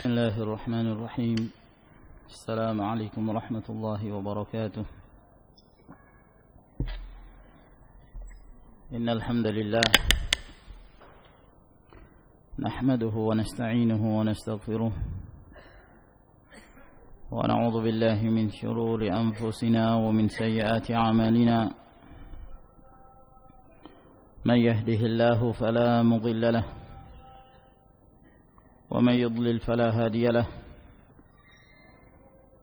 بسم الله الرحمن الرحيم. السلام عليكم ورحمة الله وبركاته. إن الحمد لله نحمده ونستعينه ونستغفره ونعوذ بالله من شرور أنفسنا ومن سيئات أعمالنا. من يهده الله فلا مضل له ومن يضلل فلا هادي له.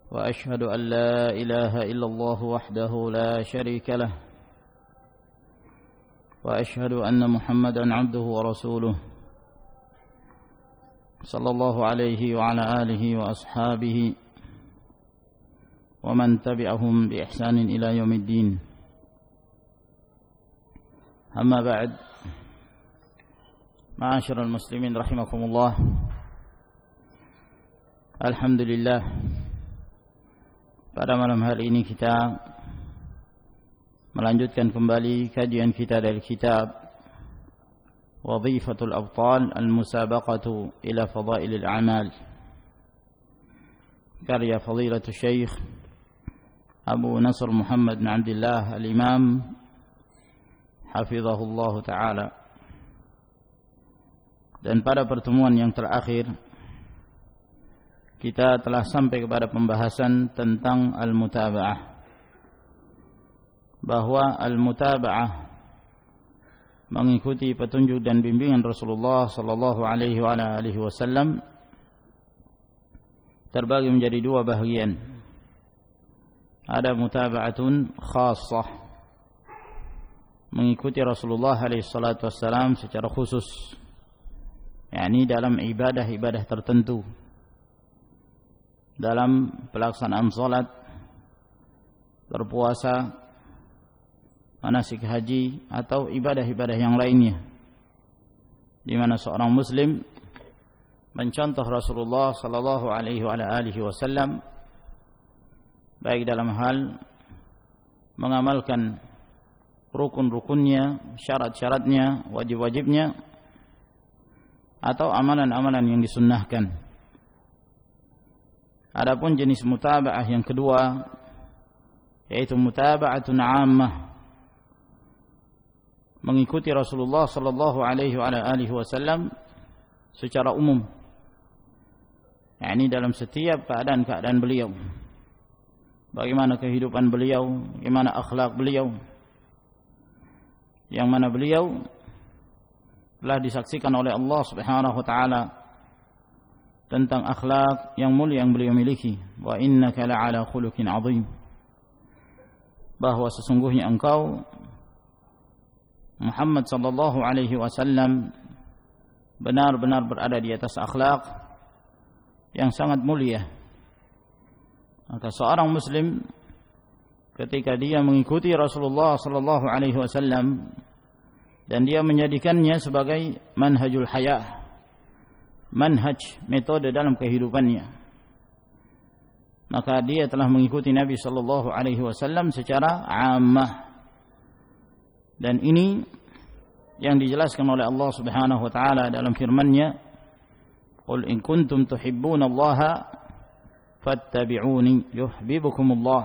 وأشهد أن لا إله إلا الله وحده لا شريك له وأشهد أن محمدا عبده ورسوله صلى الله عليه وعلى آله وأصحابه ومن تبعهم بإحسان إلى يوم الدين. أما بعد، معاشر المسلمين رحمكم الله. Alhamdulillah, pada malam hari ini kita melanjutkan kembali kajian kita dari kitab Wadhifatul Abtal Al-Musabaqatu ila Fadailil A'mal, karya Fadilatul Syekh Abu Nasr Muhammad bin Abdullah Al-Imam hafizahullah ta'ala. Dan pada pertemuan yang terakhir kita telah sampai kepada pembahasan tentang al-mutaba'ah, bahwa al-mutaba'ah mengikuti petunjuk dan bimbingan Rasulullah sallallahu alaihi wasallam terbagi menjadi dua bahagian. Ada mutaba'atun khassah, mengikuti Rasulullah alaihi salatu wassalam secara khusus, yakni dalam ibadah-ibadah tertentu, dalam pelaksanaan salat, berpuasa, manasik haji, atau ibadah-ibadah yang lainnya, di mana seorang muslim mencontoh Rasulullah sallallahu alaihi wasallam baik dalam hal mengamalkan rukun-rukunnya, syarat-syaratnya, wajib-wajibnya, atau amalan-amalan yang disunnahkan. Adapun jenis mutaba'ah yang kedua, yaitu mutaba'atun 'ammah, mengikuti Rasulullah sallallahu alaihi wasallam secara umum, yakni dalam setiap keadaan-keadaan beliau, bagaimana kehidupan beliau, bagaimana akhlak beliau, yang mana beliau telah disaksikan oleh Allah Subhanahu wa taala tentang akhlak yang mulia yang beliau miliki. Wa innaka la'ala khuluqin 'azim, bahwa sesungguhnya engkau Muhammad sallallahu alaihi wasallam benar-benar berada di atas akhlak yang sangat mulia. Maka seorang muslim ketika dia mengikuti Rasulullah sallallahu alaihi wasallam dan dia menjadikannya sebagai manhajul hayah, manhaj, metode dalam kehidupannya, maka dia telah mengikuti Nabi sallallahu alaihi wasallam secara ammah. Dan ini yang dijelaskan oleh Allah Subhanahu wa taala dalam firman-Nya, "Qul in kuntum tuhibbunallaha fattabi'uni yuhibbukumullah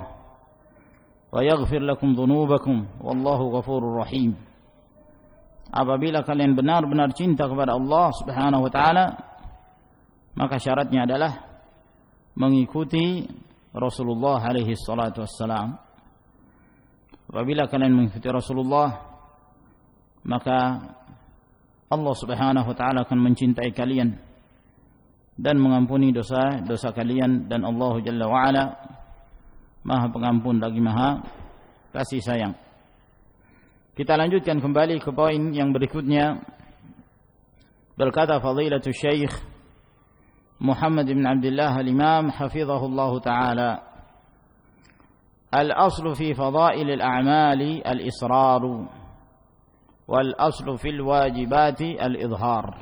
wa yaghfir lakum dhunubakum wallahu ghafurur rahim." Apabila kalian benar-benar cinta kepada Allah Subhanahu wa taala, maka syaratnya adalah mengikuti Rasulullah alaihi salatu wassalam. Apabila kalian mengikuti Rasulullah, maka Allah Subhanahu wa taala akan mencintai kalian dan mengampuni dosa-dosa kalian, dan Allah Jalla wa Ala Maha Pengampun lagi Maha Kasih Sayang. Kita lanjutkan kembali ke poin yang berikutnya. Berkata Fadilatul Syekh Muhammad bin Abdullah Al-Imam hafizahullah ta'ala, al-aslu fi fadailil a'mali al-israru wal aslu fil wajibati al-idhar.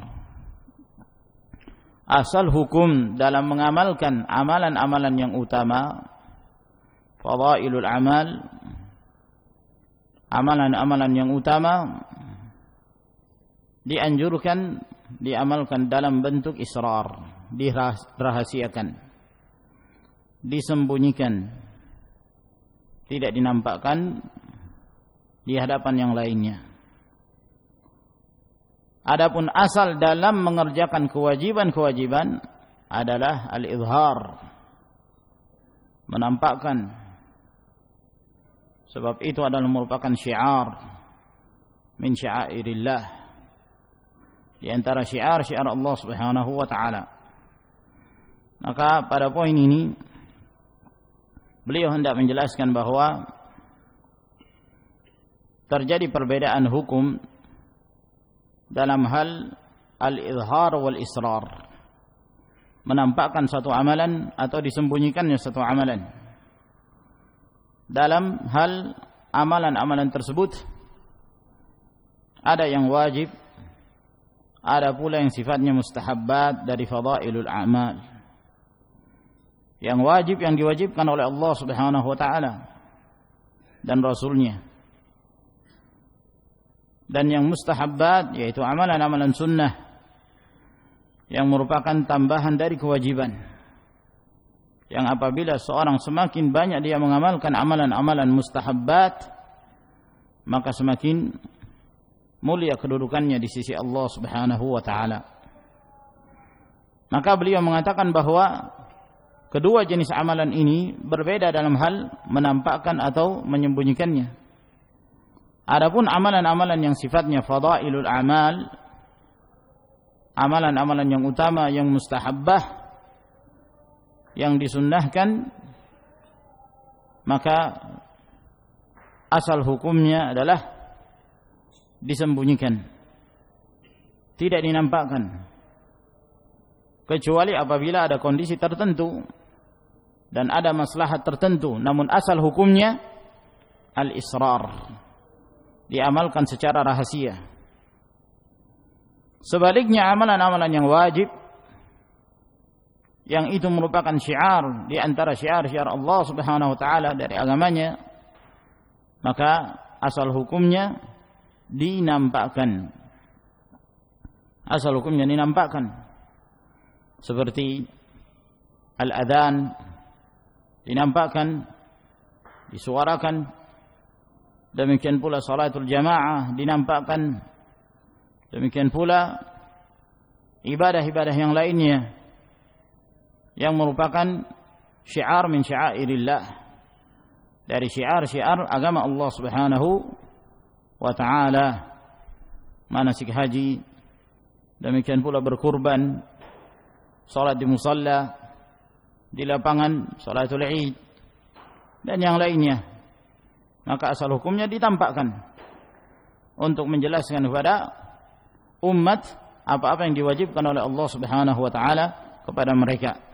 Asal hukum dalam mengamalkan amalan-amalan yang utama, fadailul amal, amalan-amalan yang utama, dianjurkan diamalkan dalam bentuk israr, dirahasiakan, disembunyikan, tidak dinampakkan di hadapan yang lainnya. Adapun asal dalam mengerjakan kewajiban-kewajiban adalah al-izhar, menampakkan. Sebab itu adalah merupakan syiar min sya'airillah, di antara syiar-syiar Allah Subhanahu wa taala. Maka pada poin ini beliau hendak menjelaskan bahwa terjadi perbedaan hukum dalam hal al-izhar wal israr, menampakkan satu amalan atau disembunyikannya satu amalan. Dalam hal amalan-amalan tersebut ada yang wajib, ada pula yang sifatnya mustahabbat dari fadailul a'mal. Yang wajib, yang diwajibkan oleh Allah Subhanahu wa taala dan Rasulnya. Dan yang mustahabbat yaitu amalan-amalan sunnah yang merupakan tambahan dari kewajiban. Yang apabila seorang semakin banyak dia mengamalkan amalan-amalan mustahabbat, maka semakin mulia kedudukannya di sisi Allah Subhanahu wa taala. Maka beliau mengatakan bahwa kedua jenis amalan ini berbeda dalam hal menampakkan atau menyembunyikannya. Adapun amalan-amalan yang sifatnya fadailul amal, amalan-amalan yang utama, yang mustahabbah, yang disunnahkan, maka asal hukumnya adalah disembunyikan, tidak dinampakkan, kecuali apabila ada kondisi tertentu dan ada maslahat tertentu. Namun asal hukumnya al-israr, diamalkan secara rahasia. Sebaliknya amalan-amalan yang wajib, yang itu merupakan syiar di antara syiar-syiar Allah Subhanahu wa taala dari agamanya, maka asal hukumnya dinampakkan. Asal hukumnya dinampakkan. Seperti al-adzan dinampakkan, disuarakan. Demikian pula salatul jamaah dinampakkan. Demikian pula ibadah-ibadah yang lainnya yang merupakan syiar min sya'airillah, dari syiar-syiar agama Allah Subhanahu wa taala. Manasik haji, demikian pula berkurban, salat di musalla, di lapangan, salatul Id dan yang lainnya. Maka asal hukumnya ditampakkan untuk menjelaskan kepada umat apa-apa yang diwajibkan oleh Allah Subhanahu wa taala kepada mereka.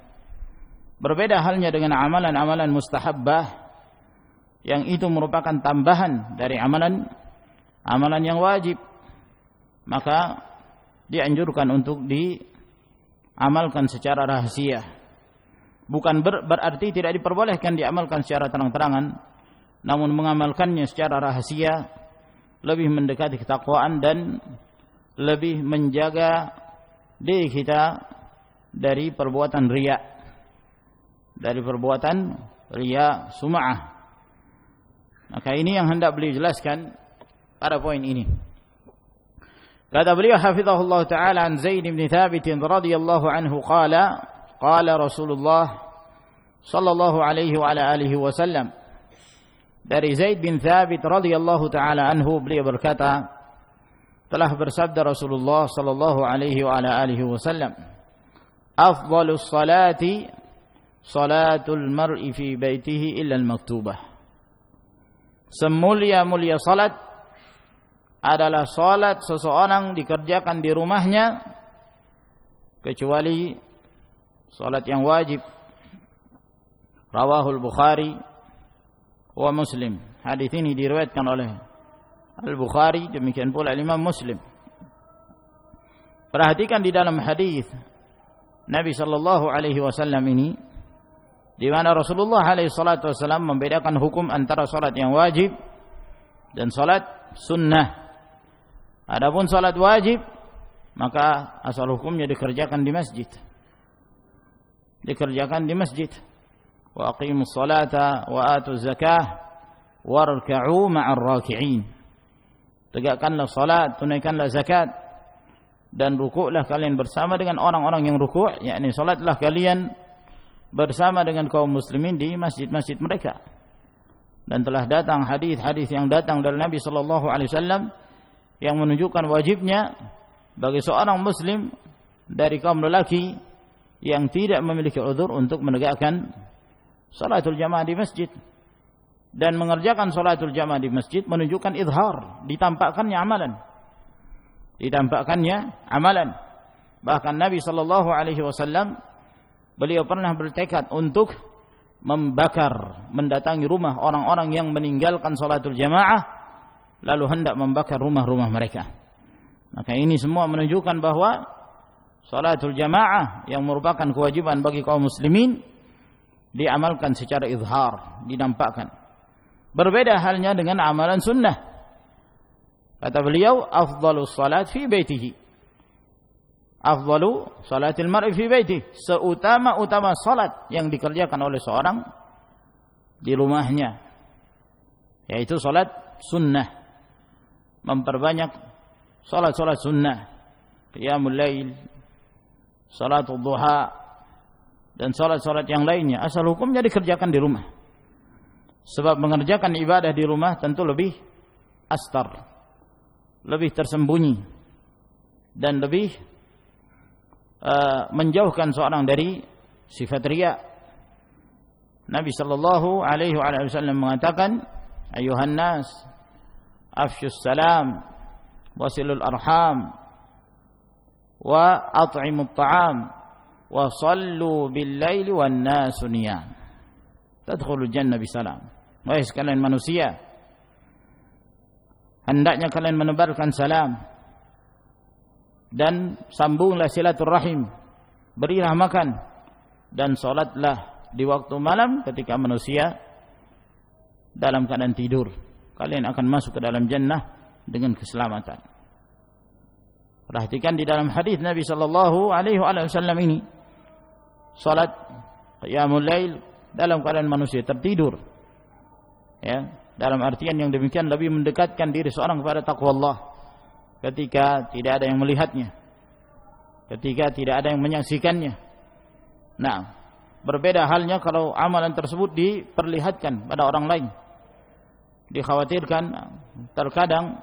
Berbeda halnya dengan amalan-amalan mustahabbah yang itu merupakan tambahan dari amalan yang wajib. Maka dianjurkan untuk diamalkan secara rahasia. Bukan berarti tidak diperbolehkan diamalkan secara terang-terangan, namun mengamalkannya secara rahasia lebih mendekati ketakwaan dan lebih menjaga diri kita dari perbuatan riya, sum'ah. Maka ini yang hendak beliau jelaskan pada poin ini. Kata beliau hafizahullah taala an Zaid bin Thabit radhiyallahu anhu qala Rasulullah sallallahu alaihi wa ala alihi wasallam. Dari Zaid bin Thabit radhiyallahu taala anhu, beliau berkata, telah bersabda Rasulullah sallallahu alaihi wa ala alihi wasallam, afdhalus salati salatul mar'i fi baitihi illa al-maktubah. Semulia-mulia salat adalah salat seseorang dikerjakan di rumahnya kecuali salat yang wajib. Rawahul Bukhari wa Muslim. Hadis ini diriwayatkan oleh Al-Bukhari, demikian pula Imam Muslim. Perhatikan di dalam hadis Nabi sallallahu alaihi wasallam ini, di mana Rasulullah alaihi salatu wasallam membedakan hukum antara salat yang wajib dan salat sunnah. Adapun salat wajib, maka asal hukumnya dikerjakan di masjid. dikerjakan di masjid. Wa aqimus salata wa atuz zakah warka'u ma'ar raki'in. Tegakkanlah salat, tunaikanlah zakat, dan rukuklah kalian bersama dengan orang-orang yang rukuk, yakni salatlah kalian bersama dengan kaum muslimin di masjid-masjid mereka. Dan telah datang hadis-hadis yang datang dari Nabi sallallahu alaihi wasallam yang menunjukkan wajibnya bagi seorang muslim dari kaum lelaki yang tidak memiliki uzur untuk menegakkan salatul jamaah di masjid. Dan mengerjakan salatul jamaah di masjid menunjukkan izhar, ditampakkannya amalan. Ditampakkannya amalan. Bahkan Nabi sallallahu alaihi wasallam beliau pernah bertekad untuk membakar, mendatangi rumah orang-orang yang meninggalkan salatul jamaah lalu hendak membakar rumah-rumah mereka. Maka ini semua menunjukkan bahwa salatul jamaah yang merupakan kewajiban bagi kaum muslimin diamalkan secara izhar, dinampakkan. Berbeda halnya dengan amalan sunnah. Kata beliau, afdhalus salat fi baitihi. Afdalu salatil mar'i fi baitihi. Seutama-utama salat yang dikerjakan oleh seorang di rumahnya, yaitu salat sunnah. Memperbanyak salat-salat sunnah, qiyamul lail, salatul duha, dan salat-salat yang lainnya. Asal hukumnya dikerjakan di rumah. Sebab mengerjakan ibadah di rumah tentu lebih astar, lebih tersembunyi, dan lebih menjauhkan seorang dari sifat riya. Nabi sallallahu alaihi wasallam mengatakan, ayuhan nas afshus salam wasilul arham wa at'imut ta'am wa sallu bil laili wan nasu niyam tadkhulul jannah bisalam. Wahai sekalian manusia, hendaknya kalian menebarkan salam dan sambunglah silaturahim, berilah makan dan salatlah di waktu malam ketika manusia dalam keadaan tidur. Kalian akan masuk ke dalam jannah dengan keselamatan. Perhatikan di dalam hadis Nabi sallallahu alaihi wasallam ini, salat qiyamul lail dalam keadaan manusia tertidur, ya, dalam artian yang demikian lebih mendekatkan diri seorang kepada takwa Allah ketika tidak ada yang melihatnya, ketika tidak ada yang menyaksikannya. Nah, berbeda halnya kalau amalan tersebut diperlihatkan pada orang lain. Dikhawatirkan terkadang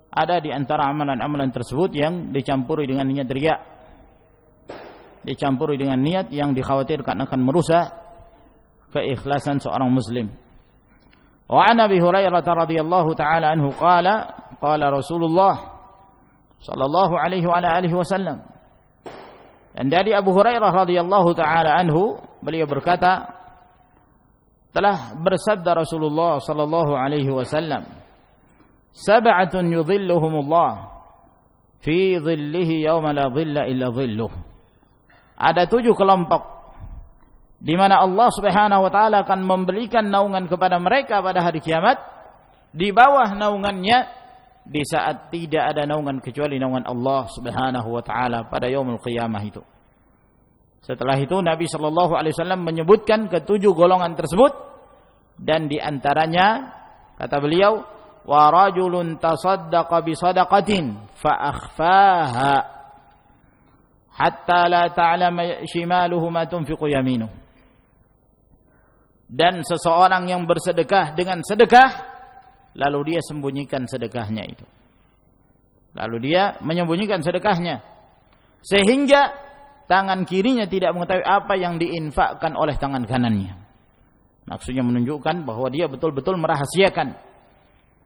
ada di antara amalan-amalan tersebut yang dicampuri dengan niat riya, dicampuri dengan niat yang dikhawatirkan akan merusak keikhlasan seorang muslim. Wa an Abi Hurairah radhiyallahu taala anhu qala qala Rasulullah sallallahu alaihi wa alihi wasallam. Dan dari Abu Hurairah radhiyallahu taala anhu, beliau berkata, telah bersabda Rasulullah sallallahu alaihi wasallam, sab'atun yudhilluhumullah fi dhillihi yawma la dhilla illa dhilluh. Ada 7 kelompok di mana Allah Subhanahu wa taala akan memberikan naungan kepada mereka pada hari kiamat, di bawah naungannya di saat tidak ada naungan kecuali naungan Allah Subhanahu wa taala pada yaumul qiyamah itu. Setelah itu Nabi sallallahu alaihi wasallam menyebutkan ke-7 golongan tersebut, dan di antaranya kata beliau, wa rajulun tasaddaqa bi sadaqatin fa akhfaha hatta la ta'lama shimaluhu ma tunfiqu yaminuhu. Dan seseorang yang bersedekah dengan sedekah lalu dia sembunyikan sedekahnya itu. Lalu dia menyembunyikan sedekahnya sehingga tangan kirinya tidak mengetahui apa yang diinfakkan oleh tangan kanannya. Maksudnya menunjukkan bahwa dia betul-betul merahasiakan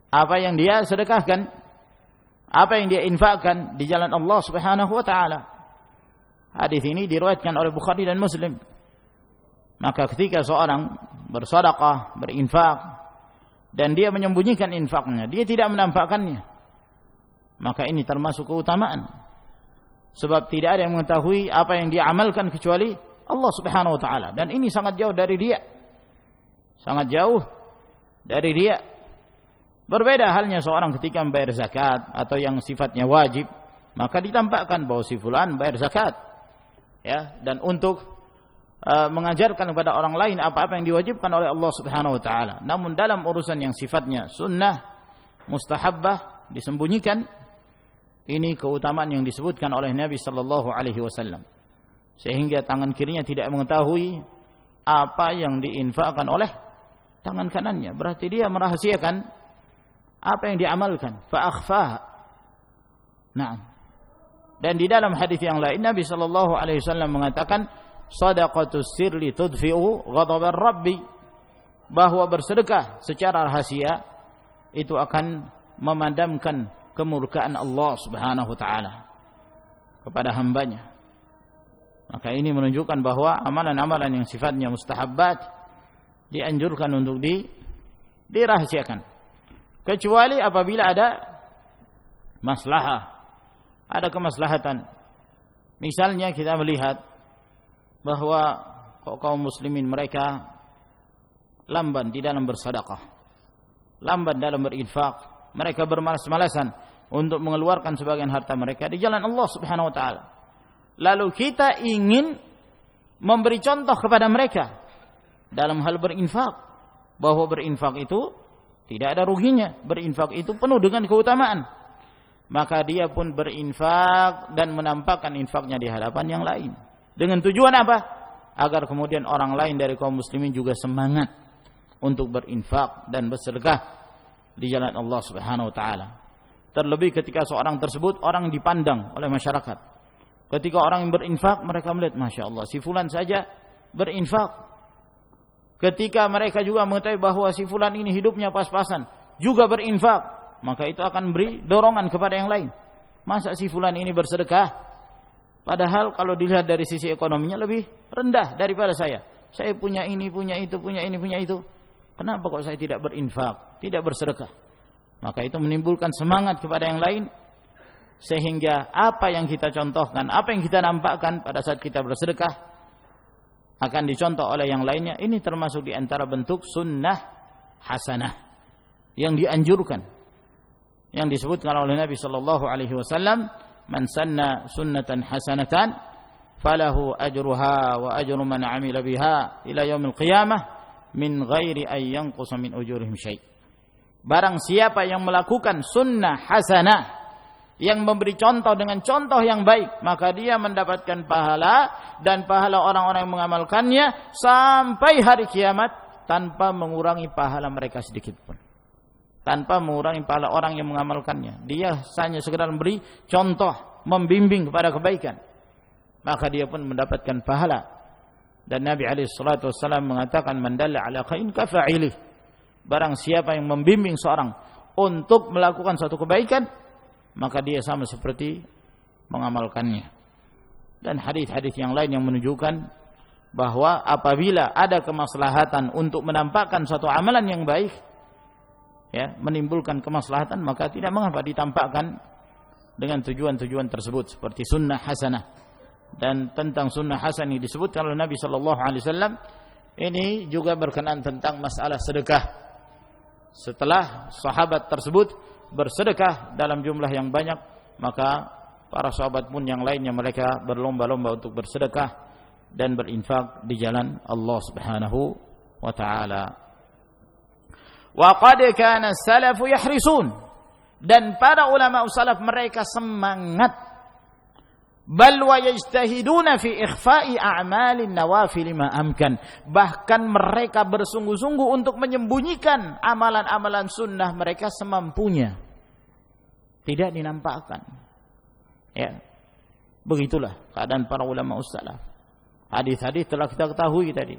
apa yang dia sedekahkan, apa yang dia infakkan di jalan Allah Subhanahu wa taala. Hadis ini diriwayatkan oleh Bukhari dan Muslim. Maka ketika seorang bersedekah, berinfak, dan dia menyembunyikan infaknya, dia tidak menampakkannya, maka ini termasuk keutamaan. Sebab tidak ada yang mengetahui apa yang dia amalkan kecuali Allah Subhanahu wa taala, dan ini sangat jauh dari dia. Sangat jauh dari dia. Berbeda halnya seorang ketika membayar zakat atau yang sifatnya wajib, maka ditampakkan bahwa si fulan bayar zakat. Ya, dan untuk mengajarkan kepada orang lain apa-apa yang diwajibkan oleh Allah Subhanahu wa taala. Namun dalam urusan yang sifatnya sunnah, mustahabbah, disembunyikan, ini keutamaan yang disebutkan oleh Nabi sallallahu alaihi wasallam. Sehingga tangan kirinya tidak mengetahui apa yang diinfakkan oleh tangan kanannya. Berarti dia merahasiakan apa yang diamalkan. Fa akhfaha. Nah. Dan di dalam hadis yang lain Nabi sallallahu alaihi wasallam mengatakan shadaqatus sirri tudfi'u ghadabar rabbi, bahwa bersedekah secara rahasia itu akan memadamkan kemurkaan Allah Subhanahu wa taala kepada hambanya. Maka ini menunjukkan bahwa amalan-amalan yang sifatnya mustahabbat dianjurkan untuk dirahasiakan, kecuali apabila ada maslahah, ada kemaslahatan. Misalnya kita melihat bahwa kaum muslimin mereka lamban di dalam bersedekah, lamban dalam berinfak, mereka bermalas-malasan untuk mengeluarkan sebagian harta mereka di jalan Allah Subhanahu wa taala. Lalu kita ingin memberi contoh kepada mereka dalam hal berinfak, bahwa berinfak itu tidak ada ruginya, berinfak itu penuh dengan keutamaan. Maka dia pun berinfak dan menampakkan infaknya di hadapan yang lain. Dengan tujuan apa? Agar kemudian orang lain dari kaum muslimin juga semangat untuk berinfak dan bersedekah di jalan Allah Subhanahu wa taala. Terlebih ketika seorang tersebut orang dipandang oleh masyarakat. Ketika orang yang berinfak, mereka melihat, Masya Allah, si fulan saja berinfak. Ketika mereka juga mengetahui bahwa si fulan ini hidupnya pas-pasan, juga berinfak, maka itu akan beri dorongan kepada yang lain. Masa si fulan ini bersedekah? Padahal kalau dilihat dari sisi ekonominya lebih rendah daripada saya. Saya punya ini, punya itu, punya ini, punya itu. Kenapa kok saya tidak berinfak, tidak bersedekah? Maka itu menimbulkan semangat kepada yang lain, sehingga apa yang kita contohkan, apa yang kita nampakkan pada saat kita bersedekah akan dicontoh oleh yang lainnya. Ini termasuk di antara bentuk sunnah hasanah yang dianjurkan, yang disebutkan oleh Nabi sallallahu alaihi wasallam, man sanna sunnatan hasanatan falahu ajruha wa ajru man amila biha ila yaumil qiyamah min ghairi ay yanqusa min ujurihim syai'. Barang siapa yang melakukan sunnah hasanah, yang memberi contoh dengan contoh yang baik, maka dia mendapatkan pahala dan pahala orang-orang yang mengamalkannya sampai hari kiamat tanpa mengurangi pahala mereka sedikit pun. Tanpa mengurangi pahala orang yang mengamalkannya. Dia hanya sekedar memberi contoh, membimbing kepada kebaikan, maka dia pun mendapatkan pahala. Dan Nabi SAW mengatakan, man dalla ala khairin kafa'ilih. Barang siapa yang membimbing seorang untuk melakukan suatu kebaikan, maka dia sama seperti mengamalkannya. Dan hadis-hadis yang lain yang menunjukkan bahwa apabila ada kemaslahatan untuk menampakkan suatu amalan yang baik, ya, menimbulkan kemaslahatan, maka tidak mengapa ditampakkan dengan tujuan-tujuan tersebut seperti sunnah hasanah. Dan tentang sunnah hasanah yang disebutkan oleh Nabi sallallahu alaihi wasallam ini juga berkenaan tentang masalah sedekah. Setelah sahabat tersebut bersedekah dalam jumlah yang banyak, maka para sahabat pun yang lainnya mereka berlomba-lomba untuk bersedekah dan berinfak di jalan Allah Subhanahu wa taala. Wa qad kana as-salafu yahrisun, dan para ulama salaf mereka semangat, bal wa yajtahiduna fi ikhfa'i a'malin nawafil ma amkan, bahkan mereka bersungguh-sungguh untuk menyembunyikan amalan-amalan sunnah mereka semampunya, tidak dinampakkan. Ya, begitulah keadaan para ulama salaf. Hadis-hadis telah kita ketahui tadi,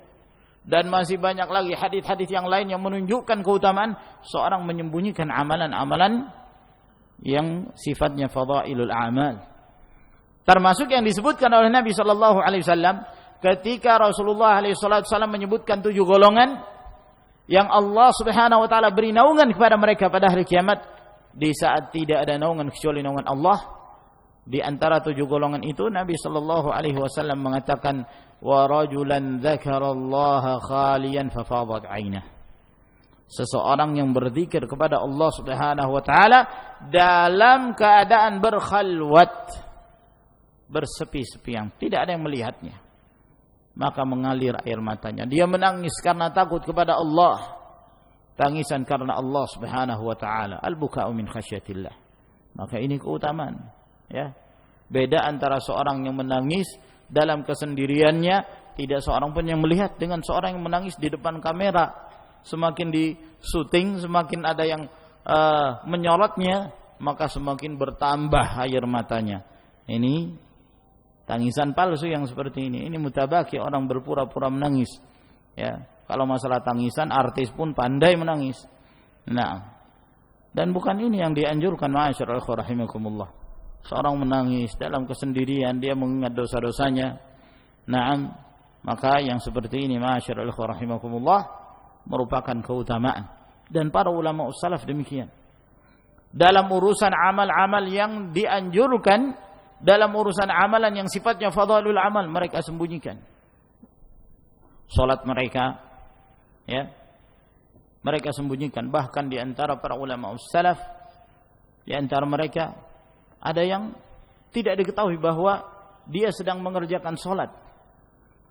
dan masih banyak lagi hadis-hadis yang lain yang menunjukkan keutamaan seorang menyembunyikan amalan-amalan yang sifatnya fadailul a'mal. Termasuk yang disebutkan oleh Nabi sallallahu alaihi wasallam ketika Rasulullah alaihi wasallam menyebutkan 7 golongan yang Allah Subhanahu wa taala beri naungan kepada mereka pada hari kiamat, di saat tidak ada naungan kecuali naungan Allah. Di antara 7 golongan itu Nabi sallallahu alaihi wasallam mengatakan, wa rajulan dzakarallaha khaliyan fafadat 'ainah. Seseorang yang berzikir kepada Allah Subhanahu wa taala dalam keadaan berkhalwat, bersepi-sepi, yang tidak ada yang melihatnya. maka mengalir air matanya. Dia menangis karena takut kepada Allah. Tangisan karena Allah Subhanahu wa taala. Al-buka'u min khasyatillah. Maka ini keutamaan, ya. Beda antara seorang yang menangis dalam kesendiriannya, tidak seorang pun yang melihat, dengan seorang yang menangis di depan kamera. Semakin di syuting, semakin ada yang menyorotnya, maka semakin bertambah air matanya. Ini tangisan palsu yang seperti ini. Ini mutabaki, orang berpura-pura menangis. Ya, kalau masalah tangisan, artis pun pandai menangis. Nah, dan bukan ini yang dianjurkan, ma'asyiral rahimakumullah. Seorang menangis dalam kesendirian, dia mengingat dosa-dosanya. Naam, maka yang seperti ini, ma'asyiral rahimakumullah, merupakan keutamaan. Dan para ulama salaf demikian. Dalam urusan amal-amal yang dianjurkan, dalam urusan amalan yang sifatnya fadhalul amal, mereka sembunyikan. Salat mereka, ya, mereka sembunyikan. Bahkan di antara para ulama salaf, di antara mereka ada yang tidak diketahui bahwa dia sedang mengerjakan salat.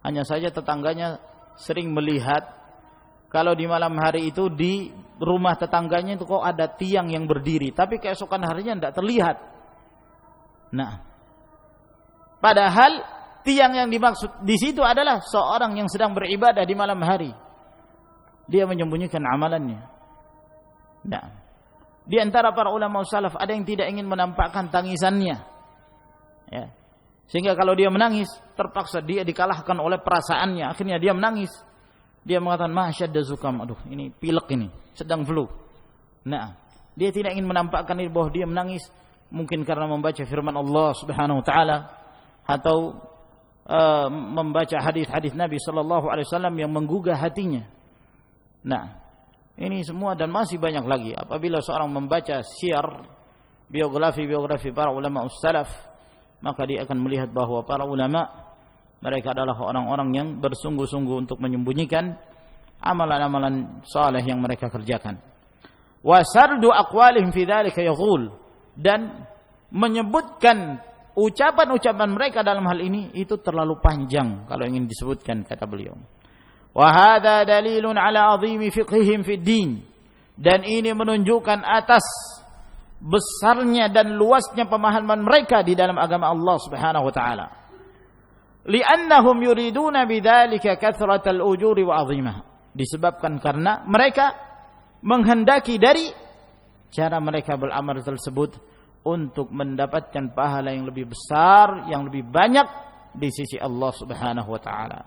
Hanya saja tetangganya sering melihat kalau di malam hari itu di rumah tetangganya itu kok ada tiang yang berdiri, tapi keesokan harinya tidak terlihat. Nah, padahal tiang yang dimaksud di situ adalah seorang yang sedang beribadah di malam hari. Dia menyembunyikan amalannya. Nah, di antara para ulama salaf ada yang tidak ingin menampakkan tangisannya. Ya. Sehingga kalau dia menangis, terpaksa dia dikalahkan oleh perasaannya. Akhirnya dia menangis. Dia mengatakan, "Masyadda zukam." Aduh, ini pilek ini, sedang flu. Nah, dia tidak ingin menampakkan ini bahwa dia menangis, mungkin karena membaca firman Allah Subhanahu wa taala atau membaca hadis-hadis Nabi sallallahu alaihi wasallam yang menggugah hatinya. Nah, ini semua dan masih banyak lagi. Apabila seorang membaca syiar, biografi para ulama salaf, maka dia akan melihat bahwa para ulama mereka adalah orang-orang yang bersungguh-sungguh untuk menyembunyikan amalan-amalan saleh yang mereka kerjakan. Wa sardu aqwalihim fi dzalika yaqul, dan menyebutkan ucapan-ucapan mereka dalam hal ini itu terlalu panjang kalau ingin disebutkan, kata beliau. Wa hadza dalilun ala 'azimi fiqhihim fid din, dan ini menunjukkan atas besarnya dan luasnya pemahaman mereka di dalam agama Allah Subhanahu wa taala. Li'annahum yuriduna bidzalika kathratal ujuri wa 'azimah. Disebabkan karena mereka menghendaki dari cara mereka beramal tersebut untuk mendapatkan pahala yang lebih besar, yang lebih banyak di sisi Allah Subhanahu wa taala.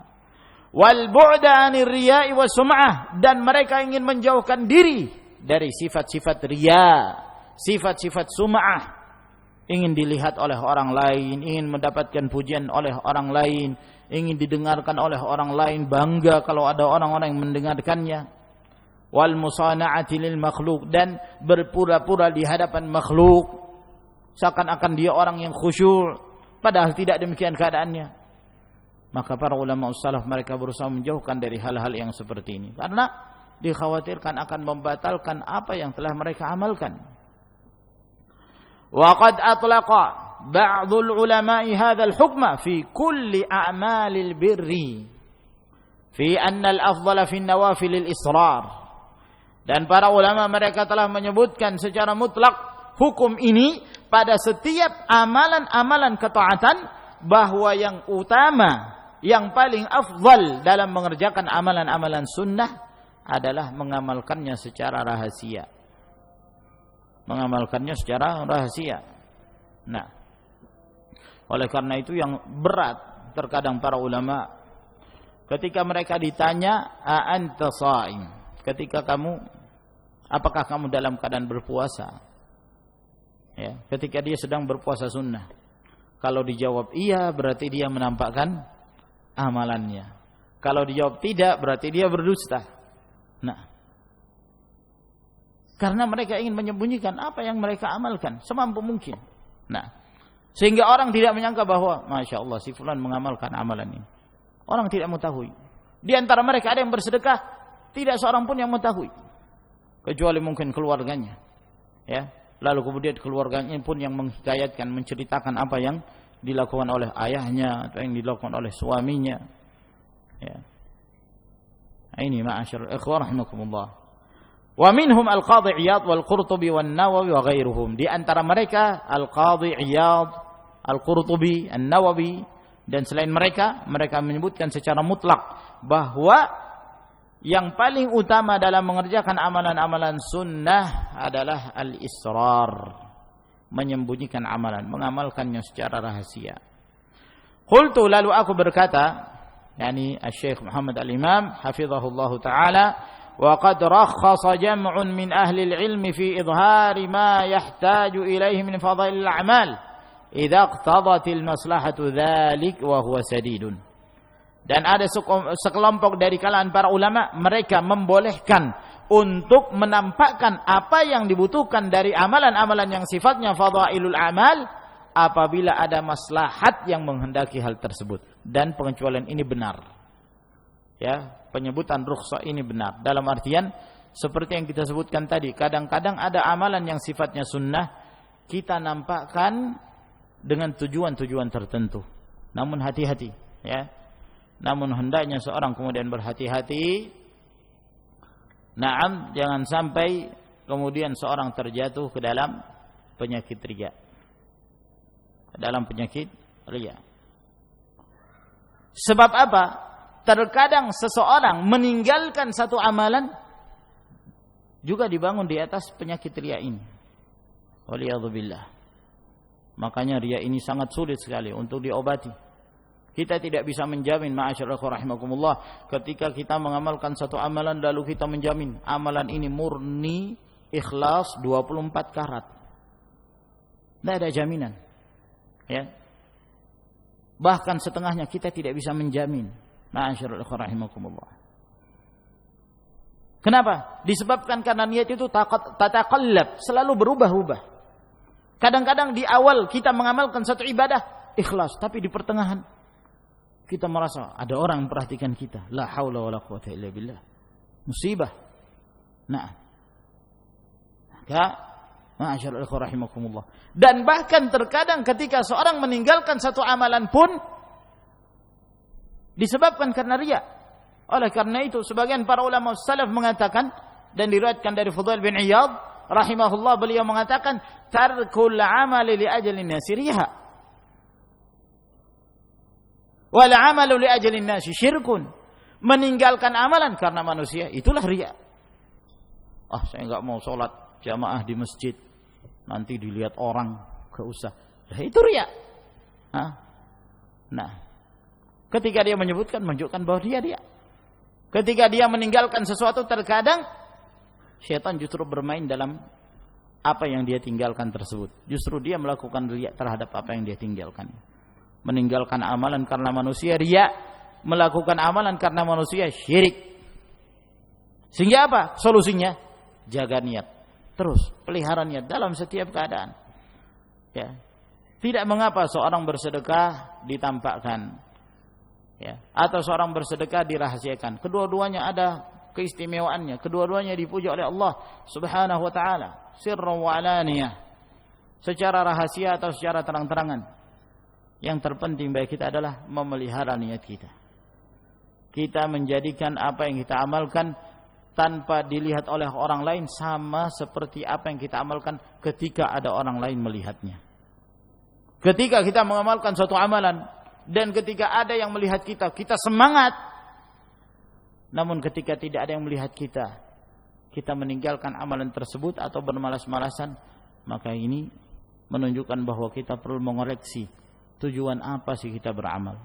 Wal bu'da 'anir riya'i was sum'ah, dan mereka ingin menjauhkan diri dari sifat-sifat riya, sifat-sifat sum'ah, ingin dilihat oleh orang lain, ingin mendapatkan pujian oleh orang lain, ingin didengarkan oleh orang lain, bangga kalau ada orang-orang yang mendengarkannya. Wal musana'ati lil makhluk, dan berpura-pura di hadapan makhluk seakan-akan dia orang yang khusyuk, padahal tidak demikian keadaannya. Maka para ulama salaf mereka berusaha menjauhkan dari hal-hal yang seperti ini, karena dikhawatirkan akan membatalkan apa yang telah mereka amalkan. Wa qad atlaqa ba'dul ulama'i hadzal hukma fi kulli a'malil birri fi anna al-afdhala fi an-nawafil al-israr. Dan para ulama mereka telah menyebutkan secara mutlak hukum ini pada setiap amalan-amalan ketaatan, bahwa yang utama, yang paling afdal dalam mengerjakan amalan-amalan sunnah adalah mengamalkannya secara rahasia. Mengamalkannya secara rahasia. Nah, oleh karena itu yang berat terkadang para ulama ketika mereka ditanya, "A anta shaim?" Ketika apakah kamu dalam keadaan berpuasa? Ya, ketika dia sedang berpuasa sunnah. Kalau dijawab iya, berarti dia menampakkan amalannya. Kalau dijawab tidak, berarti dia berdusta. Nah, karena mereka ingin menyembunyikan apa yang mereka amalkan semampu mungkin. Nah, sehingga orang tidak menyangka bahwa Masya Allah si fulan mengamalkan amalan ini. Orang tidak mengetahui. Di antara mereka ada yang bersedekah, tidak seorang pun yang mengetahui, kecuali mungkin keluarganya. Ya, lalu kemudian keluarganya pun yang menghikayatkan, menceritakan apa yang dilakukan oleh ayahnya atau yang dilakukan oleh suaminya. Ya. Ini ma'asyarul ikhwah rahimakumullah. Wa minhum al-Qadhi Iyad wal Qurtubi wan Nawawi wa ghairuhum. Di antara mereka al-Qadhi Iyad, al-Qurtubi, an-Nawawi dan selain mereka menyebutkan secara mutlak bahwa yang paling utama dalam mengerjakan amalan-amalan sunnah adalah al-israr, menyembunyikan amalan, mengamalkannya secara rahasia. Qultu, lalu aku berkata, yakni Asy-Syaikh Muhammad Al-Imam hafizahullahu taala, wa qad rakhasa jam'un min ahli al-ilmi fi idhari ma yahtaju ilaihi min fadail al-a'mal idza iqtadat al-maslahatu dzalik wa huwa sadidun. Dan ada sekelompok dari kalangan para ulama, mereka membolehkan untuk menampakkan apa yang dibutuhkan dari amalan-amalan yang sifatnya fadhailul amal apabila ada maslahat yang menghendaki hal tersebut. Dan pengecualian ini benar. Ya, penyebutan rukhsah ini benar. Dalam artian seperti yang kita sebutkan tadi, kadang-kadang ada amalan yang sifatnya sunnah kita nampakkan dengan tujuan-tujuan tertentu. Namun hati-hati, ya. Namun hendaknya seorang kemudian berhati-hati. Naam, jangan sampai kemudian seorang terjatuh ke dalam penyakit riya. Ke dalam penyakit riya. Sebab apa? Terkadang seseorang meninggalkan satu amalan juga dibangun di atas penyakit riya ini. Waliyadzubillah. Makanya riya ini sangat sulit sekali untuk diobati. Kita tidak bisa menjamin, ma'asyarul rahimakumullah, ketika kita mengamalkan satu amalan lalu kita menjamin amalan ini murni ikhlas 24 karat. Tidak ada jaminan. Ya. Bahkan setengahnya kita tidak bisa menjamin, ma'asyarul rahimakumullah. Kenapa? Disebabkan karena niat itu tataqallab, selalu berubah-ubah. Kadang-kadang di awal kita mengamalkan satu ibadah ikhlas, tapi di pertengahan kita merasa ada orang memperhatikan kita. La haula wala quwata illa billah. Musibah. Nah. Maka ma'asyarul ikhwah rahimakumullah. Dan bahkan terkadang ketika seorang meninggalkan satu amalan pun disebabkan karena riya. Oleh karena itu sebagian para ulama salaf mengatakan, dan diriwayatkan dari Fudail bin Iyad rahimahullah, beliau mengatakan tarkul amali li ajli nasi riya. Wal amalu li ajalin nasi syirkun. Meninggalkan amalan karena manusia itulah riya. Saya enggak mau sholat jamaah di masjid, nanti dilihat orang, enggak usah. Itu riya. Nah, ketika dia menunjukkan bahwa dia. Ketika dia meninggalkan sesuatu, terkadang syaitan justru bermain dalam apa yang dia tinggalkan tersebut. Justru dia melakukan riya terhadap apa yang dia tinggalkan. Meninggalkan amalan karena manusia riya, melakukan amalan karena manusia syirik. Sehingga apa? Solusinya jaga niat. Terus pelihara niat dalam setiap keadaan. Ya. Tidak mengapa seorang bersedekah ditampakkan, ya, atau seorang bersedekah dirahasiakan. Kedua-duanya ada keistimewaannya. Kedua-duanya dipuji oleh Allah Subhanahu wa taala, sirran wa alaniyah. Secara rahasia atau secara terang-terangan. Yang terpenting bagi kita adalah memelihara niat kita. Kita menjadikan apa yang kita amalkan tanpa dilihat oleh orang lain sama seperti apa yang kita amalkan ketika ada orang lain melihatnya. Ketika kita mengamalkan suatu amalan dan ketika ada yang melihat kita, kita semangat. Namun ketika tidak ada yang melihat kita, kita meninggalkan amalan tersebut atau bermalas-malasan, maka ini menunjukkan bahwa kita perlu mengoreksi tujuan apa sih kita beramal.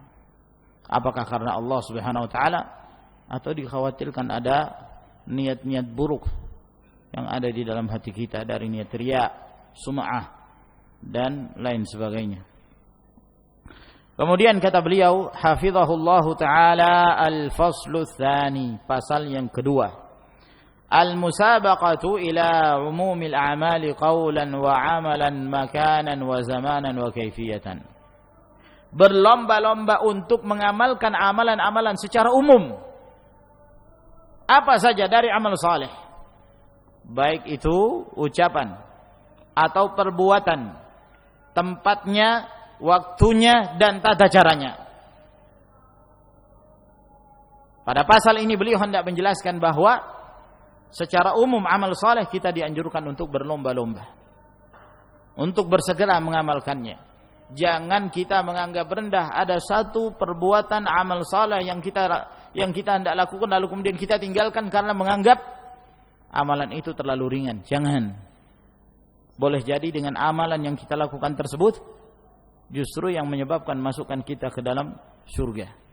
Apakah karena Allah Subhanahu wa taala atau dikhawatirkan ada niat-niat buruk yang ada di dalam hati kita dari niat riya, sum'ah dan lain sebagainya. Kemudian kata beliau hafizahullahu taala al-faslu tsani, pasal yang kedua. Al-musabaqatu ila umumil a'mali qawlan wa 'amalan makanan wa zamanan wa kaifiyatan. Berlomba-lomba untuk mengamalkan amalan-amalan secara umum. Apa saja dari amal saleh. Baik itu ucapan atau perbuatan, tempatnya, waktunya dan tata caranya. Pada pasal ini beliau hendak menjelaskan bahwa secara umum amal saleh kita dianjurkan untuk berlomba-lomba, untuk bersegera mengamalkannya. Jangan kita menganggap rendah ada satu perbuatan amal saleh yang kita hendak lakukan lalu kemudian kita tinggalkan karena menganggap amalan itu terlalu ringan. Jangan. Boleh jadi dengan amalan yang kita lakukan tersebut justru yang menyebabkan masukkan kita ke dalam surga.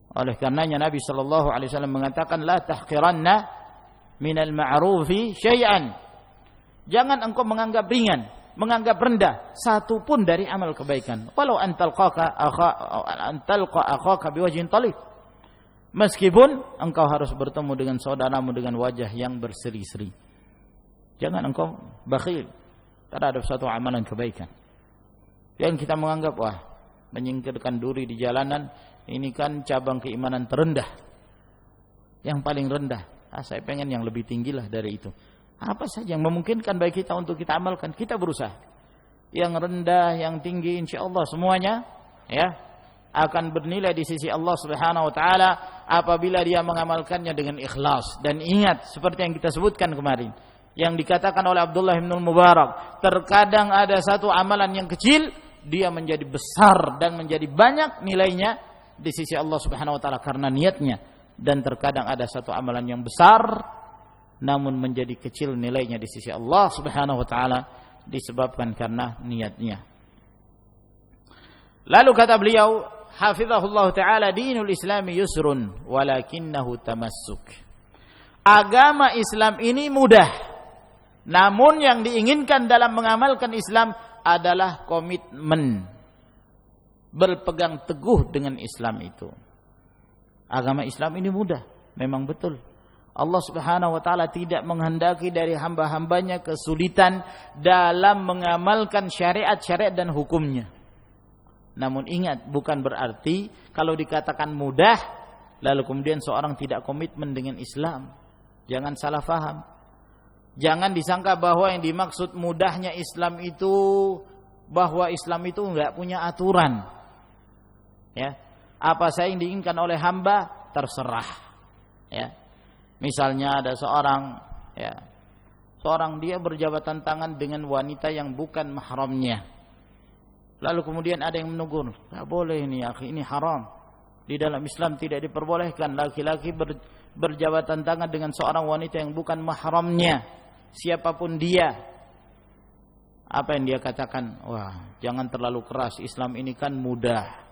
Oleh karenanya Nabi sallallahu alaihi wasallam mengatakan la tahqiranna minal ma'rufi syai'an. Jangan engkau menganggap ringan, menganggap rendah satu pun dari amal kebaikan. Walau antalqa akhaka biwajhin talib. Meskipun engkau harus bertemu dengan saudaramu dengan wajah yang berseri-seri. Jangan engkau bakhil terhadap satu amalan kebaikan. Yang kita menganggap wah, menyingkirkan duri di jalanan ini kan cabang keimanan terendah. Yang paling rendah. Saya pengen yang lebih tinggilah dari itu. Apa saja yang memungkinkan bagi kita untuk kita amalkan, kita berusaha. Yang rendah, yang tinggi, insyaallah semuanya ya akan bernilai di sisi Allah Subhanahu wa taala apabila dia mengamalkannya dengan ikhlas. Dan ingat seperti yang kita sebutkan kemarin, yang dikatakan oleh Abdullah bin Mubarak, terkadang ada satu amalan yang kecil dia menjadi besar dan menjadi banyak nilainya di sisi Allah Subhanahu wa taala karena niatnya. Dan terkadang ada satu amalan yang besar namun menjadi kecil nilainya di sisi Allah Subhanahu wa taala disebabkan karena niatnya. Lalu kata beliau, hafizahullah taala, dinul Islami yusrun walakinnahu tamassuk. Agama Islam ini mudah. Namun yang diinginkan dalam mengamalkan Islam adalah komitmen. Berpegang teguh dengan Islam itu. Agama Islam ini mudah, memang betul. Allah Subhanahu wa taala tidak menghendaki dari hamba-hambanya kesulitan dalam mengamalkan syariat-syariat dan hukumnya. Namun ingat, bukan berarti kalau dikatakan mudah lalu kemudian seorang tidak komitmen dengan Islam. Jangan salah faham. Jangan disangka bahwa yang dimaksud mudahnya Islam itu bahwa Islam itu enggak punya aturan. Ya. Apa saja yang diinginkan oleh hamba terserah. Ya. Misalnya ada seorang dia berjabatan tangan dengan wanita yang bukan mahramnya. Lalu kemudian ada yang menegur, "Enggak boleh ini, akhi, ini haram. Di dalam Islam tidak diperbolehkan laki-laki berjabatan tangan dengan seorang wanita yang bukan mahramnya, siapapun dia." Apa yang dia katakan? Wah, jangan terlalu keras, Islam ini kan mudah.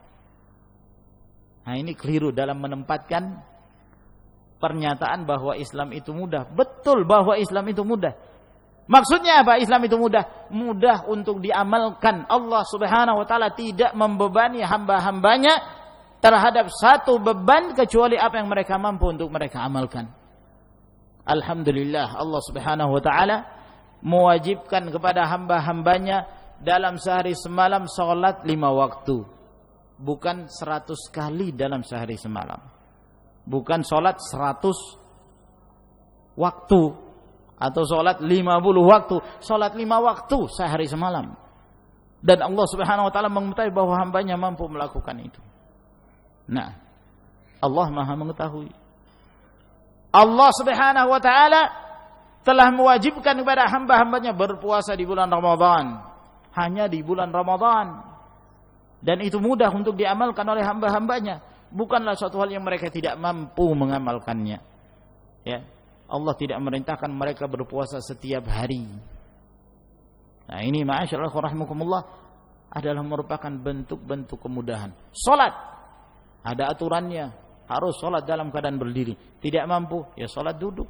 Nah, ini keliru dalam menempatkan pernyataan bahwa Islam itu mudah. Betul bahwa Islam itu mudah. Maksudnya apa Islam itu mudah? Mudah untuk diamalkan. Allah Subhanahu wa taala tidak membebani hamba-hambanya terhadap satu beban kecuali apa yang mereka mampu untuk mereka amalkan. Alhamdulillah, Allah Subhanahu wa taala mewajibkan kepada hamba-hambanya dalam sehari semalam salat 5 waktu. Bukan 100 kali dalam sehari semalam. Bukan salat 100 waktu atau salat 50 waktu, salat 5 waktu sehari semalam. Dan Allah Subhanahu wa taala mengetahui bahwa hambanya mampu melakukan itu. Nah, Allah Maha mengetahui. Allah Subhanahu wa taala telah mewajibkan kepada hamba-hambanya berpuasa di bulan Ramadan. Hanya di bulan Ramadan. Dan itu mudah untuk diamalkan oleh hamba-hambanya. Bukanlah suatu hal yang mereka tidak mampu mengamalkannya. Ya. Allah tidak merintahkan mereka berpuasa setiap hari. Nah, ini ma'asyiral rahimakumullah adalah merupakan bentuk-bentuk kemudahan. Salat ada aturannya, harus salat dalam keadaan berdiri. Tidak mampu, ya salat duduk.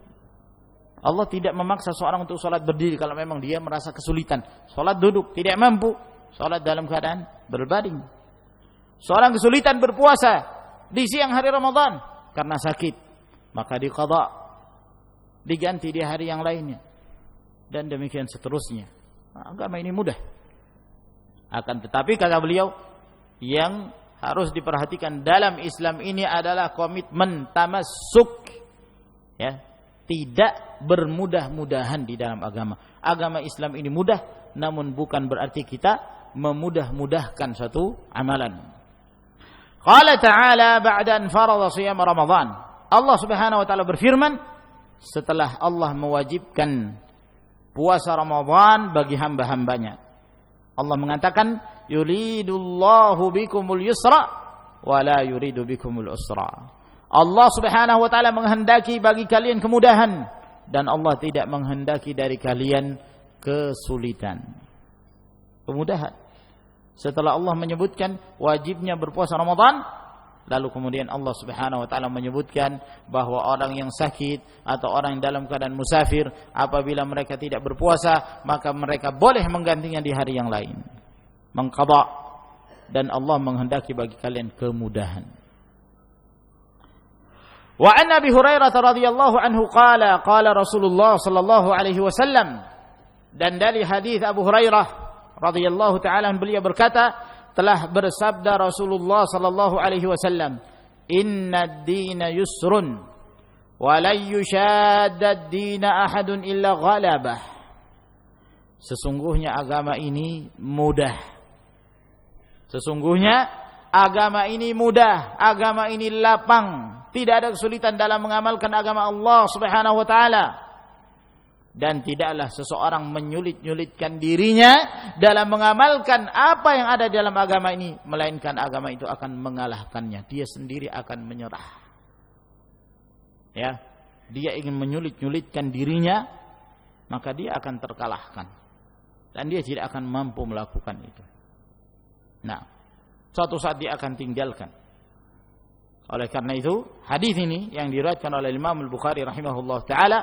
Allah tidak memaksa seorang untuk salat berdiri kalau memang dia merasa kesulitan. Salat duduk, tidak mampu, salat dalam keadaan berbaring. Seorang kesulitan berpuasa di siang hari Ramadan karena sakit, maka diqadha, diganti di hari yang lainnya, dan demikian seterusnya. Agama ini mudah. Akan tetapi kata beliau, yang harus diperhatikan dalam Islam ini adalah komitmen tamassuk. Ya, tidak bermudah-mudahan di dalam agama. Agama Islam ini mudah, namun bukan berarti kita memudah-mudahkan suatu amalan. Qala ta'ala ba'da an farada shiyam Ramadan. Allah Subhanahu wa taala berfirman setelah Allah mewajibkan puasa Ramadan bagi hamba-hambanya. Allah mengatakan yuridullahu bikumul yusra wa la yuridu bikumul usra. Allah Subhanahu wa taala menghendaki bagi kalian kemudahan dan Allah tidak menghendaki dari kalian kesulitan. Kemudahan. Setelah Allah menyebutkan wajibnya berpuasa Ramadan, lalu kemudian Allah Subhanahu wa taala menyebutkan bahwa orang yang sakit atau orang yang dalam keadaan musafir, apabila mereka tidak berpuasa, maka mereka boleh menggantinya di hari yang lain. Mengqadha, dan Allah menghendaki bagi kalian kemudahan. Wa an Abi Hurairah radhiyallahu anhu qala qala Rasulullah sallallahu alaihi wasallam, dan dari hadis Abu Hurairah radhiyallahu taala beliau berkata, telah bersabda Rasulullah sallallahu alaihi wasallam, "Innad dina yusrun wa la yushaddad dina ahadun illa ghalabah." Sesungguhnya agama ini mudah. Sesungguhnya agama ini mudah, agama ini lapang. Tidak ada kesulitan dalam mengamalkan agama Allah Subhanahu wa taala. Dan tidaklah seseorang menyulit-nyulitkan dirinya dalam mengamalkan apa yang ada dalam agama ini, melainkan agama itu akan mengalahkannya. Dia sendiri akan menyerah. Ya, dia ingin menyulit-nyulitkan dirinya, maka dia akan terkalahkan. Dan dia tidak akan mampu melakukan itu. Nah, suatu saat dia akan tinggalkan. Oleh karena itu, hadis ini yang diriwayatkan oleh Imam Al-Bukhari rahimahullah taala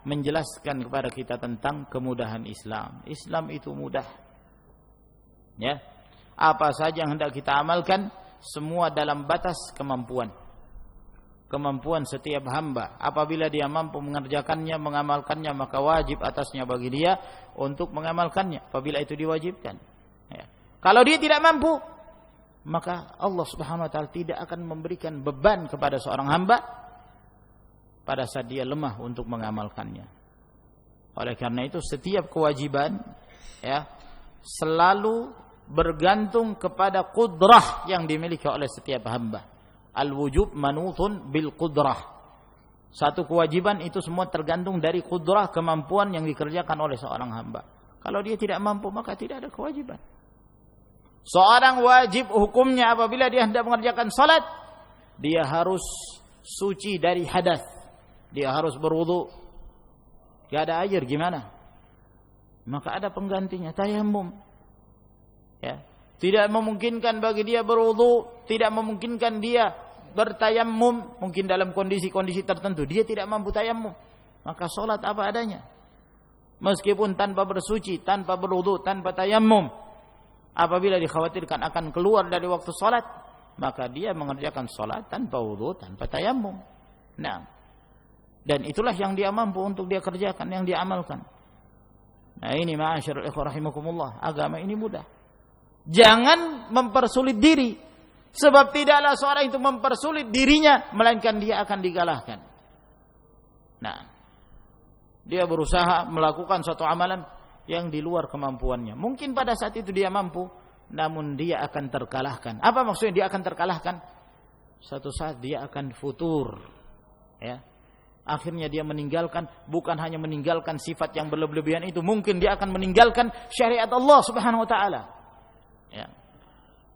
menjelaskan kepada kita tentang kemudahan Islam. Islam itu mudah. Ya. Apa saja yang hendak kita amalkan, semua dalam batas kemampuan. Kemampuan setiap hamba. Apabila dia mampu mengerjakannya, mengamalkannya, maka wajib atasnya bagi dia untuk mengamalkannya. Apabila itu diwajibkan. Ya. Kalau dia tidak mampu, maka Allah Subhanahu wa taala tidak akan memberikan beban kepada seorang hamba pada saat dia lemah untuk mengamalkannya. Oleh karena itu setiap kewajiban ya selalu bergantung kepada qudrah yang dimiliki oleh setiap hamba. Al-wujub manutun bil qudrah. Satu kewajiban itu semua tergantung dari qudrah, kemampuan yang dikerjakan oleh seorang hamba. Kalau dia tidak mampu, maka tidak ada kewajiban. Seorang wajib hukumnya apabila dia hendak mengerjakan salat, dia harus suci dari hadas. Dia harus berwudu. Tidak ada air gimana? Maka ada penggantinya, tayammum. Ya. Tidak memungkinkan bagi dia berwudu, tidak memungkinkan dia bertayammum, mungkin dalam kondisi-kondisi tertentu dia tidak mampu tayammum. Maka salat apa adanya. Meskipun tanpa bersuci, tanpa berwudu, tanpa tayammum, apabila dikhawatirkan akan keluar dari waktu salat, maka dia mengerjakan salat tanpa wudu, tanpa tayammum. Nah, dan itulah yang dia mampu untuk dia kerjakan, yang dia amalkan. Nah ini ma'asyiral ikhwah rahimakumullah, agama ini mudah. Jangan mempersulit diri, sebab tidaklah seorang itu mempersulit dirinya, melainkan dia akan dikalahkan. Nah, dia berusaha melakukan suatu amalan yang di luar kemampuannya. Mungkin pada saat itu dia mampu, namun dia akan terkalahkan. Apa maksudnya dia akan terkalahkan? Suatu saat dia akan futur. Ya. Akhirnya dia meninggalkan, bukan hanya meninggalkan sifat yang berlebihan itu, mungkin dia akan meninggalkan syariat Allah Subhanahu wa taala. Ya.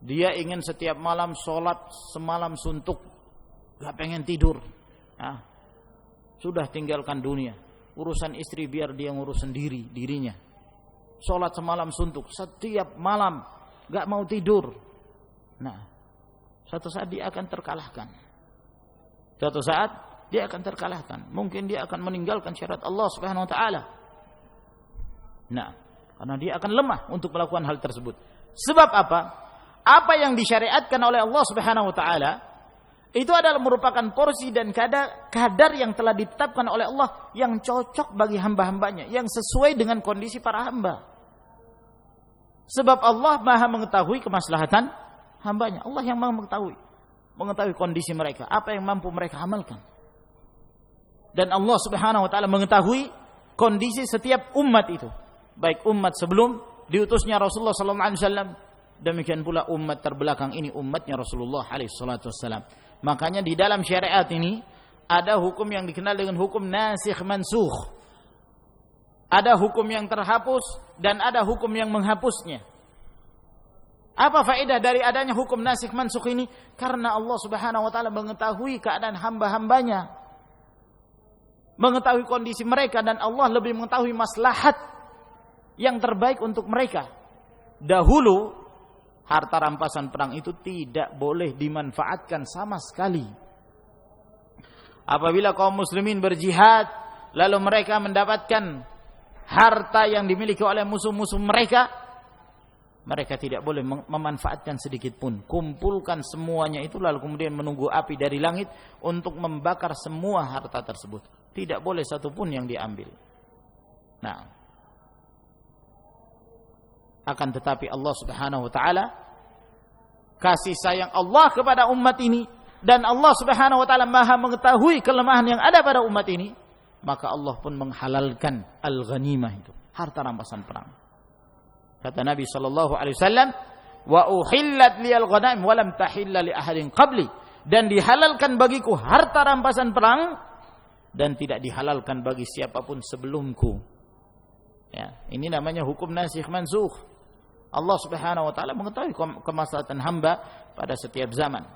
Dia ingin setiap malam sholat semalam suntuk, gak pengen tidur. Ya. Sudah tinggalkan dunia. Urusan istri biar dia ngurus sendiri dirinya. Sholat semalam suntuk, setiap malam gak mau tidur. Nah, suatu saat dia akan terkalahkan. Suatu saat dia akan terkalahkan. Mungkin dia akan meninggalkan syariat Allah Subhanahu wa taala. Nah, karena dia akan lemah untuk melakukan hal tersebut. Sebab apa? Apa yang disyariatkan oleh Allah Subhanahu wa taala itu adalah merupakan porsi dan kadar yang telah ditetapkan oleh Allah yang cocok bagi hamba-hambanya, yang sesuai dengan kondisi para hamba. Sebab Allah Maha mengetahui kemaslahatan hambanya. Allah yang Maha mengetahui kondisi mereka, apa yang mampu mereka amalkan. Dan Allah Subhanahu wa taala mengetahui kondisi setiap umat itu, baik umat sebelum diutusnya Rasulullah sallallahu alaihi wasallam Demikian pula umat terbelakang ini umatnya Rasulullah alaihi salatu wassalam. Makanya di dalam syariat ini ada hukum yang dikenal dengan hukum nasikh mansukh. Ada hukum yang terhapus dan ada hukum yang menghapusnya. Apa faedah dari adanya hukum nasikh mansukh ini? Karena Allah Subhanahu wa taala mengetahui keadaan hamba-hambanya, mengetahui kondisi mereka, dan Allah lebih mengetahui maslahat yang terbaik untuk mereka. Dahulu harta rampasan perang itu tidak boleh dimanfaatkan sama sekali. Apabila kaum muslimin berjihad lalu mereka mendapatkan harta yang dimiliki oleh musuh-musuh mereka, mereka tidak boleh memanfaatkan sedikit pun. Kumpulkan semuanya itu lalu kemudian menunggu api dari langit untuk membakar semua harta tersebut. Tidak boleh satu pun yang diambil. Nah, akan tetapi Allah Subhanahu wa taala, kasih sayang Allah kepada umat ini, dan Allah Subhanahu wa taala Maha mengetahui kelemahan yang ada pada umat ini, maka Allah pun menghalalkan al-ghanimah itu, harta rampasan perang. Kata Nabi sallallahu alaihi wasallam, "Wa uhillat liyal ghanaim wa lam tahilla li ahadin qabli." Dan dihalalkan bagiku harta rampasan perang dan tidak dihalalkan bagi siapapun sebelumku. Ya, ini namanya hukum nasikh mansukh. Allah Subhanahu wa taala mengetahui kemaslahatan hamba pada setiap zaman.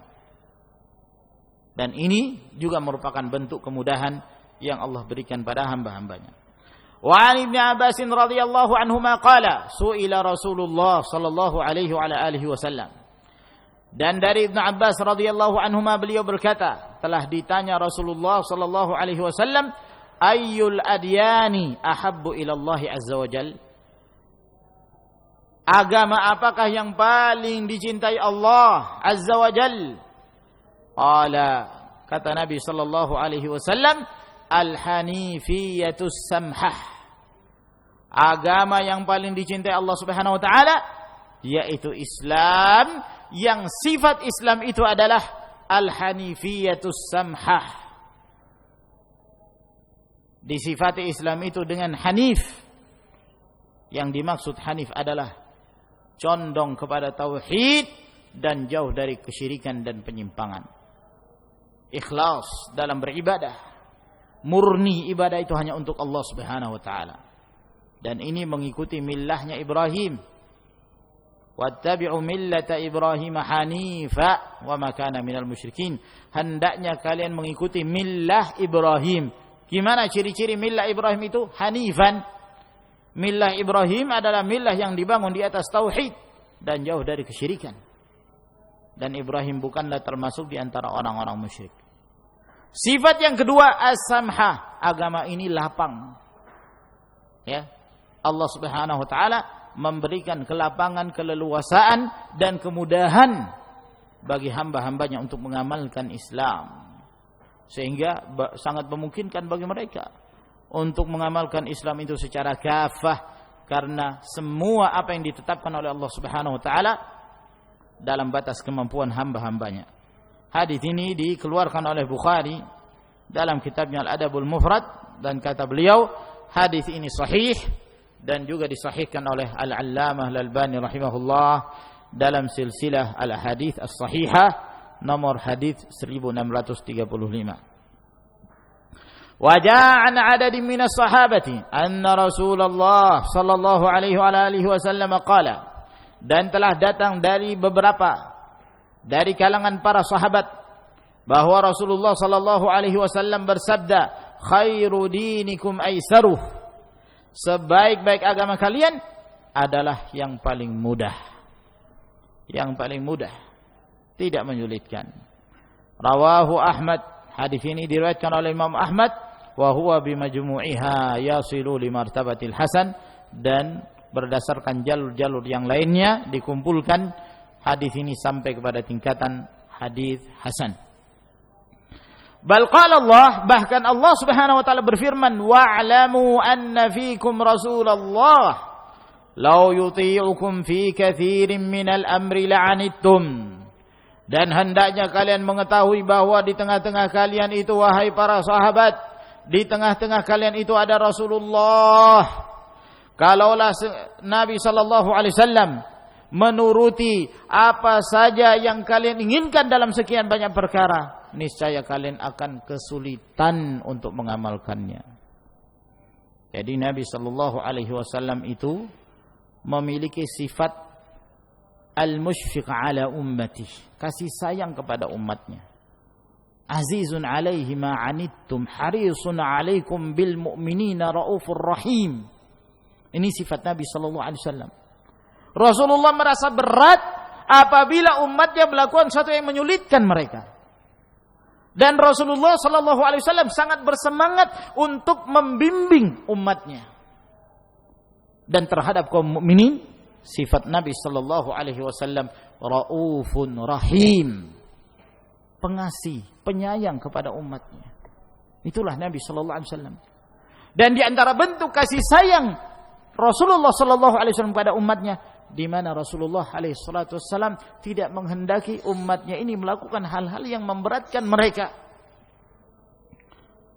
Dan ini juga merupakan bentuk kemudahan yang Allah berikan pada hamba-hambanya. Wa 'an Ibnu Abbas radhiyallahu anhuma qala su'ila Rasulullah sallallahu alaihi wa alihi wasallam. Dan dari Ibnu Abbas radhiyallahu anhuma beliau berkata, telah ditanya Rasulullah sallallahu alaihi wasallam, ayyul adyani ahabbu ila Allah azza wa jalla? Agama apakah yang paling dicintai Allah azza wa jalla? Qala, kata Nabi sallallahu alaihi wasallam, al-hanifiyatus samhah. Agama yang paling dicintai Allah Subhanahu wa taala yaitu Islam, yang sifat Islam itu adalah al-hanifiyatus samhah. Disifati Islam itu dengan hanif. Yang dimaksud hanif adalah condong kepada tauhid dan jauh dari kesyirikan dan penyimpangan. Ikhlas dalam beribadah, murni ibadah itu hanya untuk Allah Subhanahu wa taala. Dan ini mengikuti millahnya Ibrahim. Wattabi'u millata Ibrahim hanifa wa ma kana minal musyrikin. Hendaknya kalian mengikuti millah Ibrahim. Gimana ciri-ciri millah Ibrahim itu? Hanifan. Millah Ibrahim adalah millah yang dibangun di atas tauhid dan jauh dari kesyirikan. Dan Ibrahim bukanlah termasuk di antara orang-orang musyrik. Sifat yang kedua, as-samhah. Agama ini lapang. Ya. Allah Subhanahu wa taala memberikan kelapangan, keleluasaan dan kemudahan bagi hamba-hambanya untuk mengamalkan Islam. Sehingga sangat memungkinkan bagi mereka untuk mengamalkan Islam itu secara kafah, karena semua apa yang ditetapkan oleh Allah Subhanahu wa taala dalam batas kemampuan hamba-hambanya. Hadis ini dikeluarkan oleh Bukhari dalam kitabnya Al-Adabul Mufrad, dan kata beliau hadis ini sahih, dan juga disahihkan oleh Al-Allamah Al-Albani rahimahullah dalam silsilah Al-Hadits As-Sahihah nomor hadis 1635. Wa ja'a an 'adadin min as-sahabati anna Rasulullah sallallahu alaihi wa alihi wasallam qala, dan telah datang dari beberapa dari kalangan para sahabat bahwa Rasulullah sallallahu alaihi wasallam bersabda, khairu dinikum aisaruh, sebaik-baik agama kalian adalah yang paling mudah. Yang paling mudah, tidak menyulitkan. Rawahu Ahmad, hadis ini diriwayatkan oleh Imam Ahmad, wa huwa bimajmu'iha yasilu li martabatil hasan, dan berdasarkan jalur-jalur yang lainnya dikumpulkan hadis ini sampai kepada tingkatan hadis hasan. Bal qala Allah, bahkan Allah Subhanahu wa taala berfirman, wa'lamu anna fiikum Rasulullah law yuti'ukum fi katsirin minal amri la'anittum. Dan hendaknya kalian mengetahui bahwa di tengah-tengah kalian itu, wahai para sahabat, di tengah-tengah kalian itu ada Rasulullah. Kalaulah Nabi sallallahu alaihi wasallam menuruti apa saja yang kalian inginkan dalam sekian banyak perkara, niscaya kalian akan kesulitan untuk mengamalkannya. Jadi Nabi sallallahu alaihi wasallam itu memiliki sifat al-mushfiq ala ummati, kasih sayang kepada umatnya. Azizun alaihi ma anittum harisun alaikum bil mu'minina raufur rahim. Ini sifat Nabi sallallahu alaihi wasallam. Rasulullah merasa berat apabila umatnya melakukan sesuatu yang menyulitkan mereka. Dan Rasulullah sallallahu alaihi wasallam sangat bersemangat untuk membimbing umatnya. Dan terhadap kaum mukminin, sifat Nabi sallallahu alaihi wasallam raufun rahim. Pengasih, penyayang kepada umatnya. Itulah Nabi sallallahu alaihi wasallam. Dan di antara bentuk kasih sayang Rasulullah sallallahu alaihi wasallam kepada umatnya, di mana Rasulullah alaihi salatu wasallam tidak menghendaki umatnya ini melakukan hal-hal yang memberatkan mereka.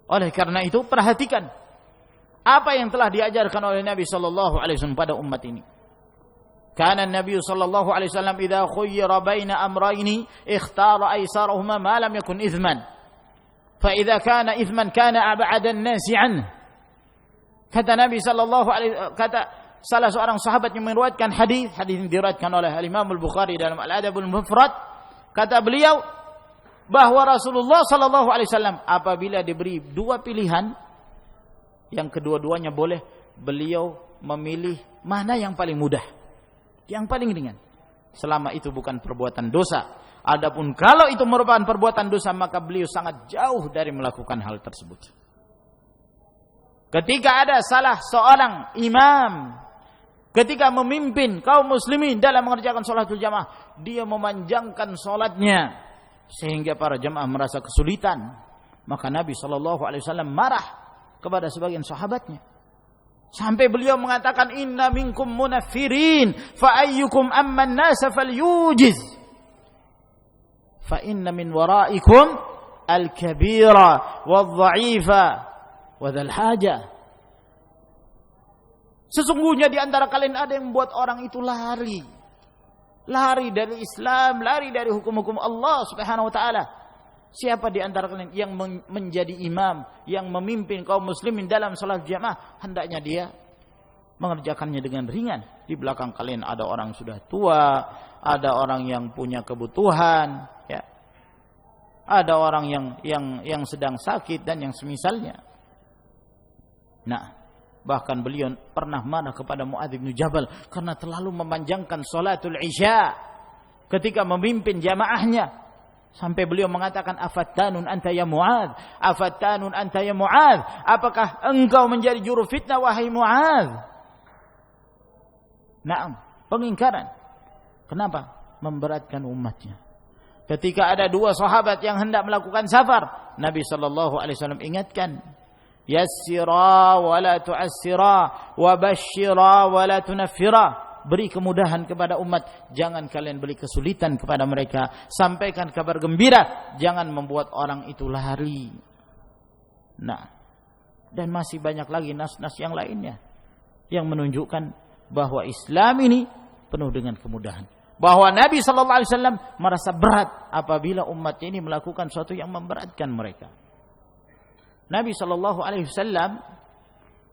Oleh karena itu, perhatikan apa yang telah diajarkan oleh Nabi sallallahu alaihi wasallam pada umat ini. Kana Nabi sallallahu alaihi wasallam idza khuyyira baina amrayni ikhtara aysarahuma ma lam yakun ithman. Fa idza kana ithman kana ab'ada an-nasi anhu. Kata Nabi sallallahu alaihi kata salah seorang sahabat yang meriwayatkan hadis yang diriwayatkan oleh Imam Al-Bukhari dalam Al-Adabul Mufrad, kata beliau bahwa Rasulullah sallallahu alaihi wasallam apabila diberi dua pilihan yang kedua-duanya boleh, beliau memilih mana yang paling mudah, yang paling ringan, selama itu bukan perbuatan dosa. Adapun kalau itu merupakan perbuatan dosa, maka beliau sangat jauh dari melakukan hal tersebut. Ketika ada salah seorang imam ketika memimpin kaum muslimin dalam mengerjakan salatul jamaah, dia memanjangkan salatnya sehingga para jamaah merasa kesulitan, maka Nabi sallallahu alaihi wasallam marah kepada sebagian sahabatnya. Sampai beliau mengatakan, "Inna minkum munaffirin, fa ayyukum amman nasa falyujiz. Fa inna min waraikum al-kabira wal-dha'ifa wa dzal hajah." Sesungguhnya di antara kalian ada yang membuat orang itu lari dari Islam, lari dari hukum-hukum Allah Subhanahu wa taala. Siapa di antara kalian yang menjadi imam, yang memimpin kaum muslimin dalam salat jamaah, hendaknya dia mengerjakannya dengan ringan. Di belakang kalian ada orang sudah tua, ada orang yang punya kebutuhan, ya. Ada orang yang sedang sakit dan yang semisalnya. Nah, bahkan beliau pernah marah kepada Mu'adz bin Jabal karena terlalu memanjangkan salatul isya ketika memimpin jamaahnya, sampai beliau mengatakan, "Afattanun anta ya Mu'adz, afattanun anta ya Mu'adz, apakah engkau menjadi juru fitnah wahai Mu'adz?" Naam, pengingkaran. Kenapa? Memberatkan umatnya. Ketika ada dua sahabat yang hendak melakukan safar, Nabi sallallahu alaihi wasallam ingatkan, "Yassira wa la tu'assira wa basyira wa la tunaffira." Beri kemudahan kepada umat, jangan kalian beri kesulitan kepada mereka. Sampaikan kabar gembira, jangan membuat orang itu lari. Nah, dan masih banyak lagi nas-nas yang lainnya yang menunjukkan bahwa Islam ini penuh dengan kemudahan. Bahwa Nabi sallallahu alaihi wasallam merasa berat apabila umat ini melakukan sesuatu yang memberatkan mereka. Nabi sallallahu alaihi wasallam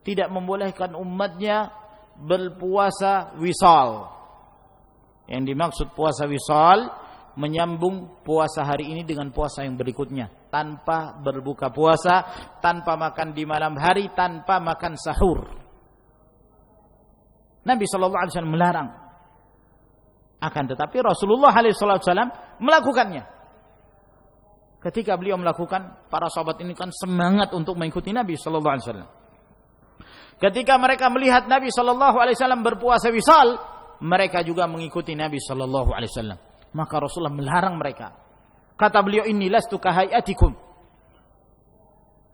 tidak membolehkan umatnya berpuasa wisal. Yang dimaksud puasa wisal menyambung puasa hari ini dengan puasa yang berikutnya, tanpa berbuka puasa, tanpa makan di malam hari, tanpa makan sahur. Nabi sallallahu alaihi wasallam melarang. Akan tetapi Rasulullah alaihi wasallam melakukannya. Ketika beliau melakukan, para sahabat ini kan semangat untuk mengikuti Nabi sallallahu alaihi wasallam. Ketika mereka melihat Nabi sallallahu alaihi wasallam berpuasa wisal, mereka juga mengikuti Nabi sallallahu alaihi wasallam. Maka Rasulullah melarang mereka. Kata beliau, "Inni lastu kahayatikum."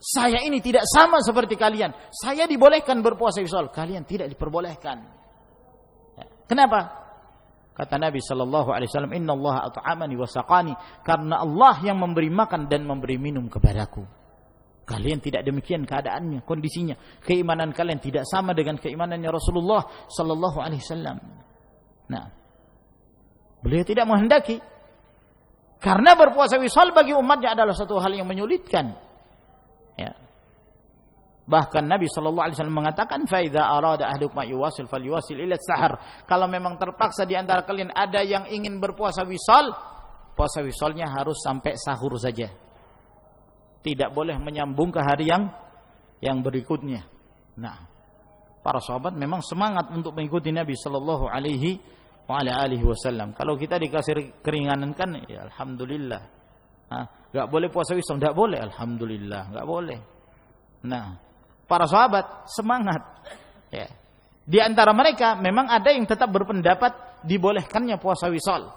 Saya ini tidak sama seperti kalian. Saya dibolehkan berpuasa wisal, kalian tidak diperbolehkan. Kenapa? Kata Nabi sallallahu alaihi wasallam, "Innallaha at'amani wa saqani." Karena Allah yang memberi makan dan memberi minum kepadaku. Kalian tidak demikian keadaannya, kondisinya. Keimanan kalian tidak sama dengan keimanannya Rasulullah sallallahu alaihi wasallam. Nah, Beliau tidak menghendaki. Karena berpuasa wisal bagi umatnya adalah satu hal yang menyulitkan. Ya. Bahkan Nabi SAW mengatakan, فَإِذَا أَرَادَ أَحْدُكُمْ يُوَاصِلْ فَلْيُوَاصِلْ إِلَى السَّحَرِ. Kalau memang terpaksa di antara kalian ada yang ingin berpuasa wisal, puasa wisalnya harus sampai sahur saja. Tidak boleh menyambung ke hari yang berikutnya. Nah, para sahabat memang semangat untuk mengikuti Nabi sallallahu alaihi wasallam. Kalau kita dikasih keringanan kan, ya alhamdulillah. Enggak boleh puasa wisal, enggak boleh, alhamdulillah, enggak boleh. Nah, para sahabat semangat. Ya. Di antara mereka memang ada yang tetap berpendapat dibolehkannya puasa wisal.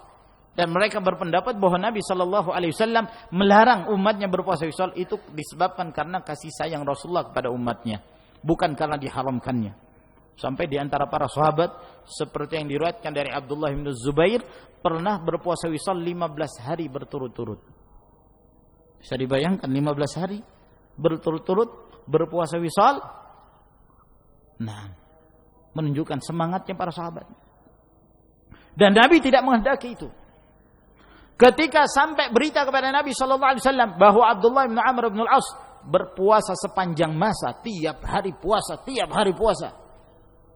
Dan mereka berpendapat bahwa Nabi sallallahu alaihi wasallam melarang umatnya berpuasa wisal itu disebabkan karena kasih sayang Rasulullah kepada umatnya, bukan karena diharamkannya. Sampai di antara para sahabat seperti yang diriwayatkan dari Abdullah bin Zubair pernah berpuasa wisal 15 hari berturut-turut. Bisa dibayangkan 15 hari berturut-turut berpuasa wisal? Nah, menunjukkan semangatnya para sahabat. Dan Nabi tidak menghendaki itu. Ketika sampai berita kepada Nabi sallallahu alaihi wasallam bahwa Abdullah bin Amr bin Al-As berpuasa sepanjang masa, tiap hari puasa.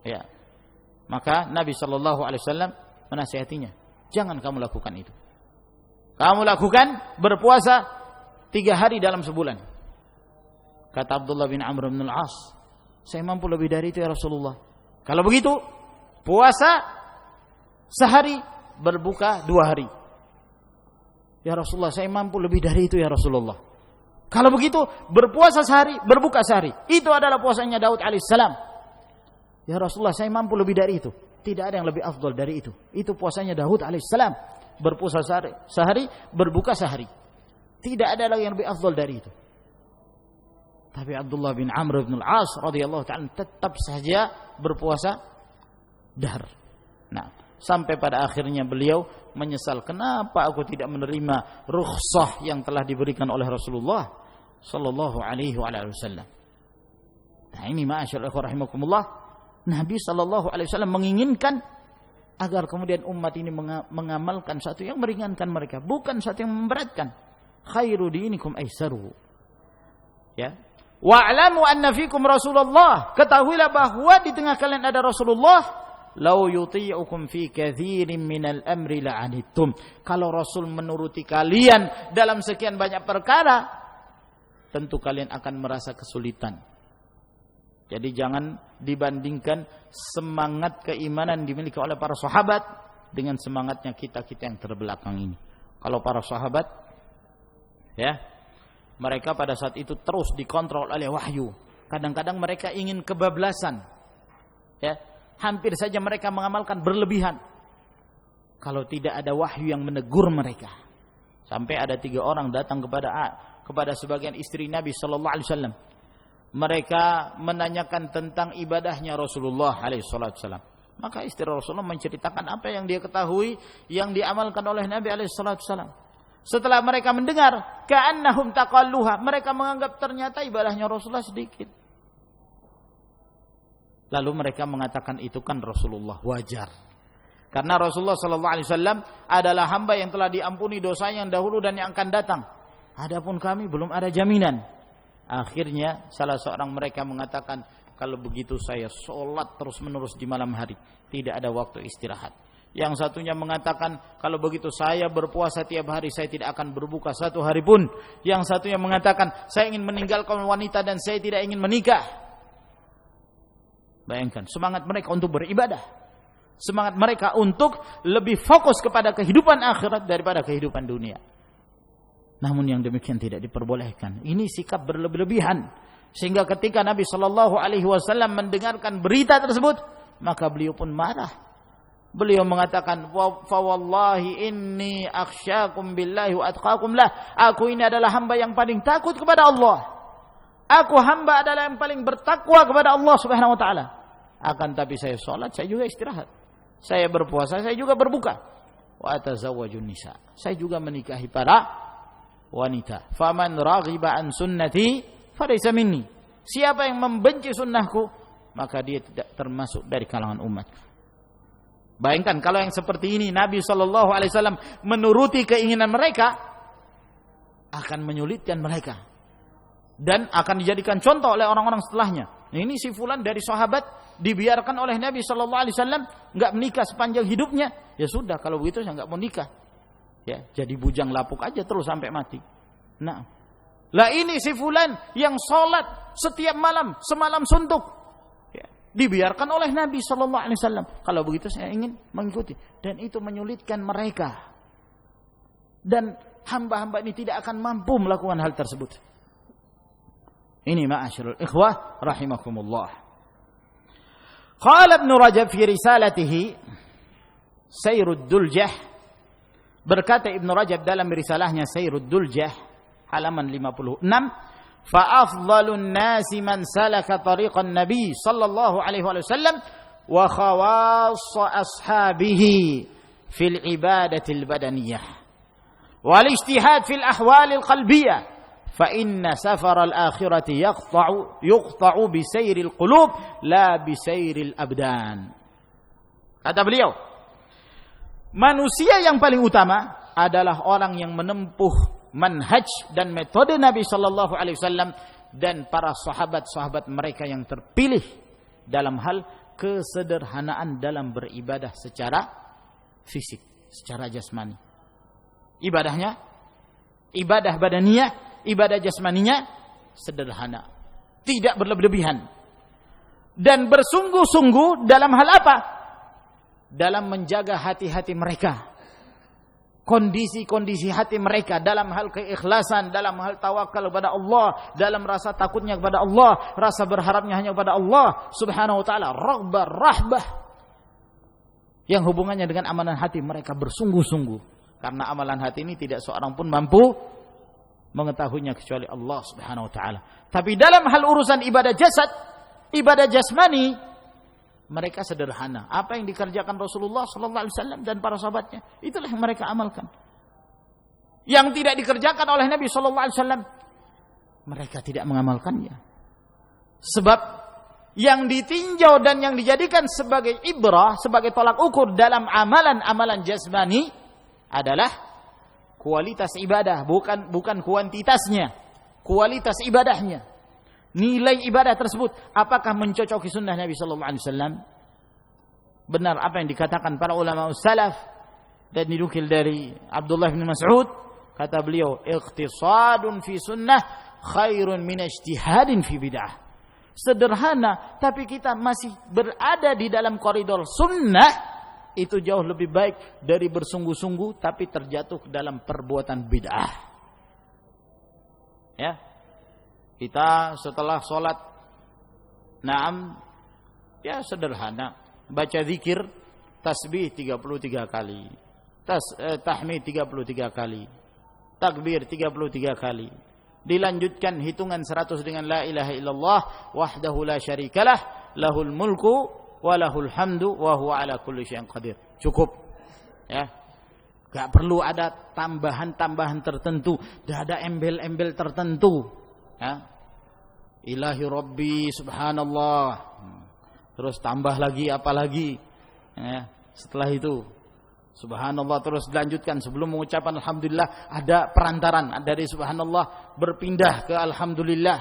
Ya. Maka Nabi sallallahu alaihi wasallam menasihatinya, jangan kamu lakukan itu. Kamu lakukan berpuasa 3 hari dalam sebulan. Kata Abdullah bin Amr bin Al-As, saya mampu lebih dari itu ya Rasulullah. Kalau begitu, puasa sehari, berbuka 2 hari. Ya Rasulullah, saya mampu lebih dari itu ya Rasulullah. Kalau begitu, berpuasa sehari, berbuka sehari. Itu adalah puasanya Daud alaihissalam. Ya Rasulullah, saya mampu lebih dari itu. Tidak ada yang lebih afdal dari itu. Itu puasanya Daud alaihissalam. Berpuasa sehari, berbuka sehari. Tidak ada lagi yang lebih afdal dari itu. Tapi Abdullah bin Amr bin Al-As radhiyallahu ta'ala tetap saja berpuasa dahar. Nah, sampai pada akhirnya beliau menyesal, kenapa aku tidak menerima rukhsah yang telah diberikan oleh Rasulullah sallallahu alaihi wasallam. Nah, ini ma'asyiral ikhwah rahimakumullah, Nabi sallallahu alaihi wasallam menginginkan agar kemudian umat ini mengamalkan satu yang meringankan mereka, bukan satu yang memberatkan. Khairu dinikum aisaru. Ya. Wa'lamu anna fikum Rasulullah. Ketahuilah bahwa di tengah kalian ada Rasulullah. Lau yuti'ukum fi katsirin minal amri la'anittum. Kalau Rasul menuruti kalian dalam sekian banyak perkara, tentu kalian akan merasa kesulitan. Jadi jangan dibandingkan semangat keimanan dimiliki oleh para sahabat dengan semangatnya kita-kita yang terbelakang ini. Kalau para sahabat, ya, mereka pada saat itu terus dikontrol oleh wahyu. Kadang-kadang mereka ingin kebablasan. Ya. Hampir saja mereka mengamalkan berlebihan kalau tidak ada wahyu yang menegur mereka. Sampai ada 3 orang datang kepada sebagian istri Nabi sallallahu alaihi wasallam. Mereka menanyakan tentang ibadahnya Rasulullah alaihi wasallam. Maka istri Rasulullah menceritakan apa yang dia ketahui yang diamalkan oleh Nabi alaihi wasallam. Setelah mereka mendengar, ka'annahum taqalluha, mereka menganggap ternyata ibadahnya Rasulullah sedikit. Lalu mereka mengatakan itu kan Rasulullah, wajar. Karena Rasulullah sallallahu alaihi wasallam adalah hamba yang telah diampuni dosanya yang dahulu dan yang akan datang. Adapun kami belum ada jaminan. Akhirnya salah seorang mereka mengatakan, kalau begitu saya sholat terus-menerus di malam hari, tidak ada waktu istirahat. Yang satunya mengatakan, kalau begitu saya berpuasa tiap hari, saya tidak akan berbuka 1 hari pun. Yang satunya mengatakan, saya ingin meninggalkan wanita dan saya tidak ingin menikah. Bayangkan semangat mereka untuk beribadah, semangat mereka untuk lebih fokus kepada kehidupan akhirat daripada kehidupan dunia. Namun yang demikian tidak diperbolehkan. Ini sikap berlebih-lebihan, sehingga ketika Nabi sallallahu alaihi wasallam mendengarkan berita tersebut, maka beliau pun marah. Beliau mengatakan, fa wallahi inni akhsyakum billahi wa atqakum lah. Aku ini adalah hamba yang paling takut kepada Allah. Aku hamba adalah yang paling bertakwa kepada Allah Subhanahu wa taala. Akan tapi saya sholat, saya juga istirahat. Saya berpuasa, saya juga berbuka. Wa atazawwajun nisa. Saya juga menikahi para wanita. Faman raghiba an sunnati falaysa minni. Siapa yang membenci sunnahku, maka dia tidak termasuk dari kalangan umat. Bayangkan kalau yang seperti ini Nabi sallallahu alaihi wasallam menuruti keinginan mereka, akan menyulitkan mereka dan akan dijadikan contoh oleh orang-orang setelahnya. Ini si fulan dari sahabat dibiarkan oleh Nabi sallallahu alaihi wasallam enggak menikah sepanjang hidupnya. Ya sudah, kalau begitu saya enggak mau nikah. Ya, jadi bujang lapuk aja terus sampai mati. Nah, lah ini si fulan yang salat setiap malam, semalam suntuk. Ya, dibiarkan oleh Nabi sallallahu alaihi wasallam. Kalau begitu saya ingin mengikuti, dan itu menyulitkan mereka. Dan hamba-hamba ini tidak akan mampu melakukan hal tersebut. Ini ma'asyiral ikhwah rahimakumullah. Qala Ibnu Rajab fi risalatihi Sayrud Duljah, berkata Ibnu Rajab dalam risalahnya Sayrud Duljah halaman 56, fa afdhalun nasi man salaka tariqan nabi sallallahu alaihi wasallam wa khawass ashabihi fil ibadatil badaniyah wal ijtihad fil ahwal al qalbiyah fa inna safar al akhirati yuqta'u bi sayril qulub la bi sayril abdan. Kata beliau, manusia yang paling utama adalah orang yang menempuh manhaj dan metode Nabi sallallahu alaihi wasallam dan para sahabat-sahabat mereka yang terpilih dalam hal kesederhanaan dalam beribadah secara fisik, secara jasmani. Ibadahnya, ibadah badaniyah, ibadah jasmaninya sederhana, tidak berlebihan, dan bersungguh-sungguh dalam hal apa? Dalam menjaga hati-hati mereka, kondisi-kondisi hati mereka dalam hal keikhlasan, dalam hal tawakal kepada Allah, dalam rasa takutnya kepada Allah, rasa berharapnya hanya kepada Allah subhanahu wa ta'ala, raghbah, rahbah, yang hubungannya dengan amalan hati mereka bersungguh-sungguh. Karena amalan hati ini tidak seorang pun mampu mengetahuinya kecuali Allah subhanahu wa ta'ala. Tapi dalam hal urusan ibadah jasad, ibadah jasmani, mereka sederhana. Apa yang dikerjakan Rasulullah sallallahu alaihi wasallam dan para sahabatnya, itulah yang mereka amalkan. Yang tidak dikerjakan oleh Nabi sallallahu alaihi wasallam, mereka tidak mengamalkannya. Sebab yang ditinjau dan yang dijadikan sebagai ibrah, sebagai tolak ukur dalam amalan-amalan jasmani adalah kualitas ibadah, bukan kuantitasnya, kualitas ibadahnya. Nilai ibadah tersebut apakah mencocoki sunnah Nabi sallallahu alaihi wasallam? Benar apa yang dikatakan para ulama salaf dan dinukil dari Abdullah bin Mas'ud, kata beliau, iqtisadun fi sunnah khairun min ijtihadin fi bid'ah. Sederhana tapi kita masih berada di dalam koridor sunnah, itu jauh lebih baik dari bersungguh-sungguh tapi terjatuh dalam perbuatan bid'ah. Ya. Kita setelah sholat, naam, ya sederhana, baca zikir, tasbih 33 kali, tahmid 33 kali, takbir 33 kali, dilanjutkan hitungan 100 dengan la ilaha illallah wahdahu la syarikalah lahul mulku wa lahul hamdu wa huwa ala kulli syai'in qadir. Cukup. Ya. Enggak perlu ada tambahan-tambahan tertentu, enggak ada embel-embel tertentu. Ya. Ilahi Rabbi subhanallah. Terus tambah lagi apa lagi? Ya. Setelah itu subhanallah, terus dilanjutkan sebelum mengucapkan alhamdulillah ada perantaran dari subhanallah berpindah ke alhamdulillah.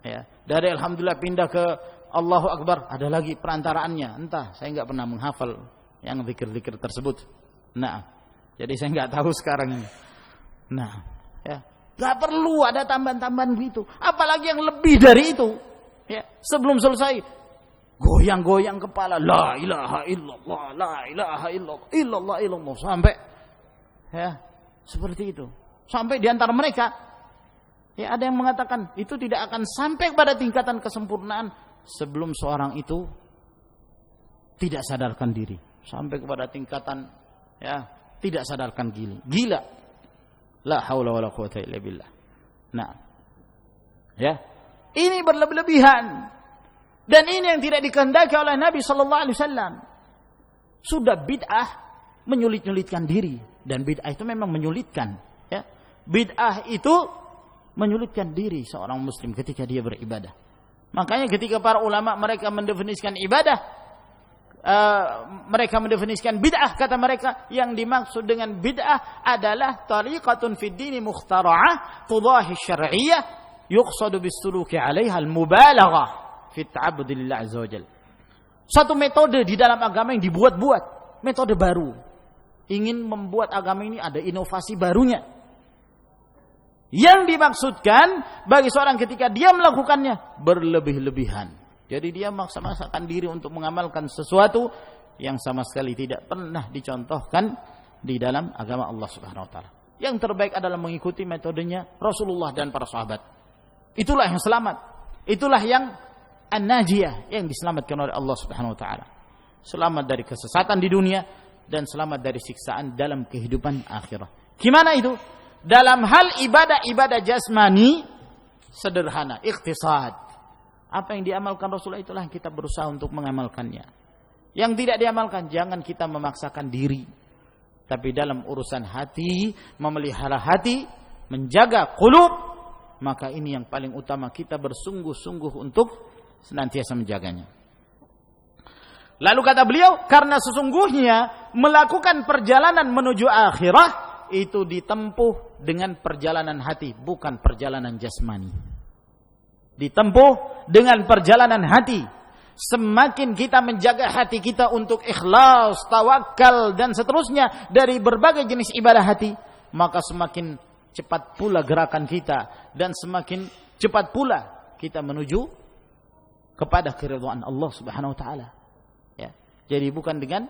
Ya. Dari alhamdulillah pindah ke Allahu Akbar, ada lagi perantaraannya. Entah, saya enggak pernah menghafal yang zikir-zikir tersebut. Nah, jadi saya enggak tahu sekarang ini. Nah, ya, enggak perlu ada tambahan-tambahan gitu. Apalagi yang lebih dari itu. Ya, sebelum selesai goyang-goyang kepala, la ilaha illallah, la ilaha illallah, illallah, sampai ya, seperti itu. Sampai di antara mereka ya ada yang mengatakan itu tidak akan sampai pada tingkatan kesempurnaan sebelum seorang itu tidak sadarkan diri, sampai kepada tingkatan ya tidak sadarkan gila. La haula wala quwata illa billah. Nah, ya, ini berlebihan dan ini yang tidak dikehendaki oleh Nabi sallallahu alaihi wasallam. Sudah bid'ah menyulit-nyulitkan diri, dan bid'ah itu memang menyulitkan, ya. Bid'ah itu menyulitkan diri seorang muslim ketika dia beribadah. Makanya ketika para ulama mereka mendefinisikan ibadah, mereka mendefinisikan bid'ah, kata mereka yang dimaksud dengan bid'ah adalah tariqatun fid dini mukhtara'ah tudahi syar'iyyah yuqsadu bis-suluki 'alaiha al-mubalaghah fi ta'abbud lillah azza wajalla. Satu metode di dalam agama yang dibuat-buat, metode baru. Ingin membuat agama ini ada inovasi barunya. Yang dimaksudkan bagi seorang ketika dia melakukannya berlebih-lebihan. Jadi dia maksa-maksakan diri untuk mengamalkan sesuatu yang sama sekali tidak pernah dicontohkan di dalam agama Allah Subhanahu wa taala. Yang terbaik adalah mengikuti metodenya Rasulullah dan para sahabat. Itulah yang selamat. Itulah yang an-najiyah, yang diselamatkan oleh Allah Subhanahu wa taala. Selamat dari kesesatan di dunia dan selamat dari siksaan dalam kehidupan akhirah. Gimana itu? Dalam hal ibadah-ibadah jasmani sederhana, ikhtisad. Apa yang diamalkan Rasulullah itulah yang kita berusaha untuk mengamalkannya. Yang tidak diamalkan jangan kita memaksakan diri. Tapi dalam urusan hati, memelihara hati, menjaga qulub, maka ini yang paling utama, kita bersungguh-sungguh untuk senantiasa menjaganya. Lalu kata beliau, karena sesungguhnya melakukan perjalanan menuju akhirah itu ditempuh dengan perjalanan hati, bukan perjalanan jasmani. Ditempuh dengan perjalanan hati. Semakin kita menjaga hati kita untuk ikhlas, tawakal dan seterusnya dari berbagai jenis ibadah hati, maka semakin cepat pula gerakan kita dan semakin cepat pula kita menuju kepada keridhaan Allah Subhanahu wa taala. Ya. Jadi bukan dengan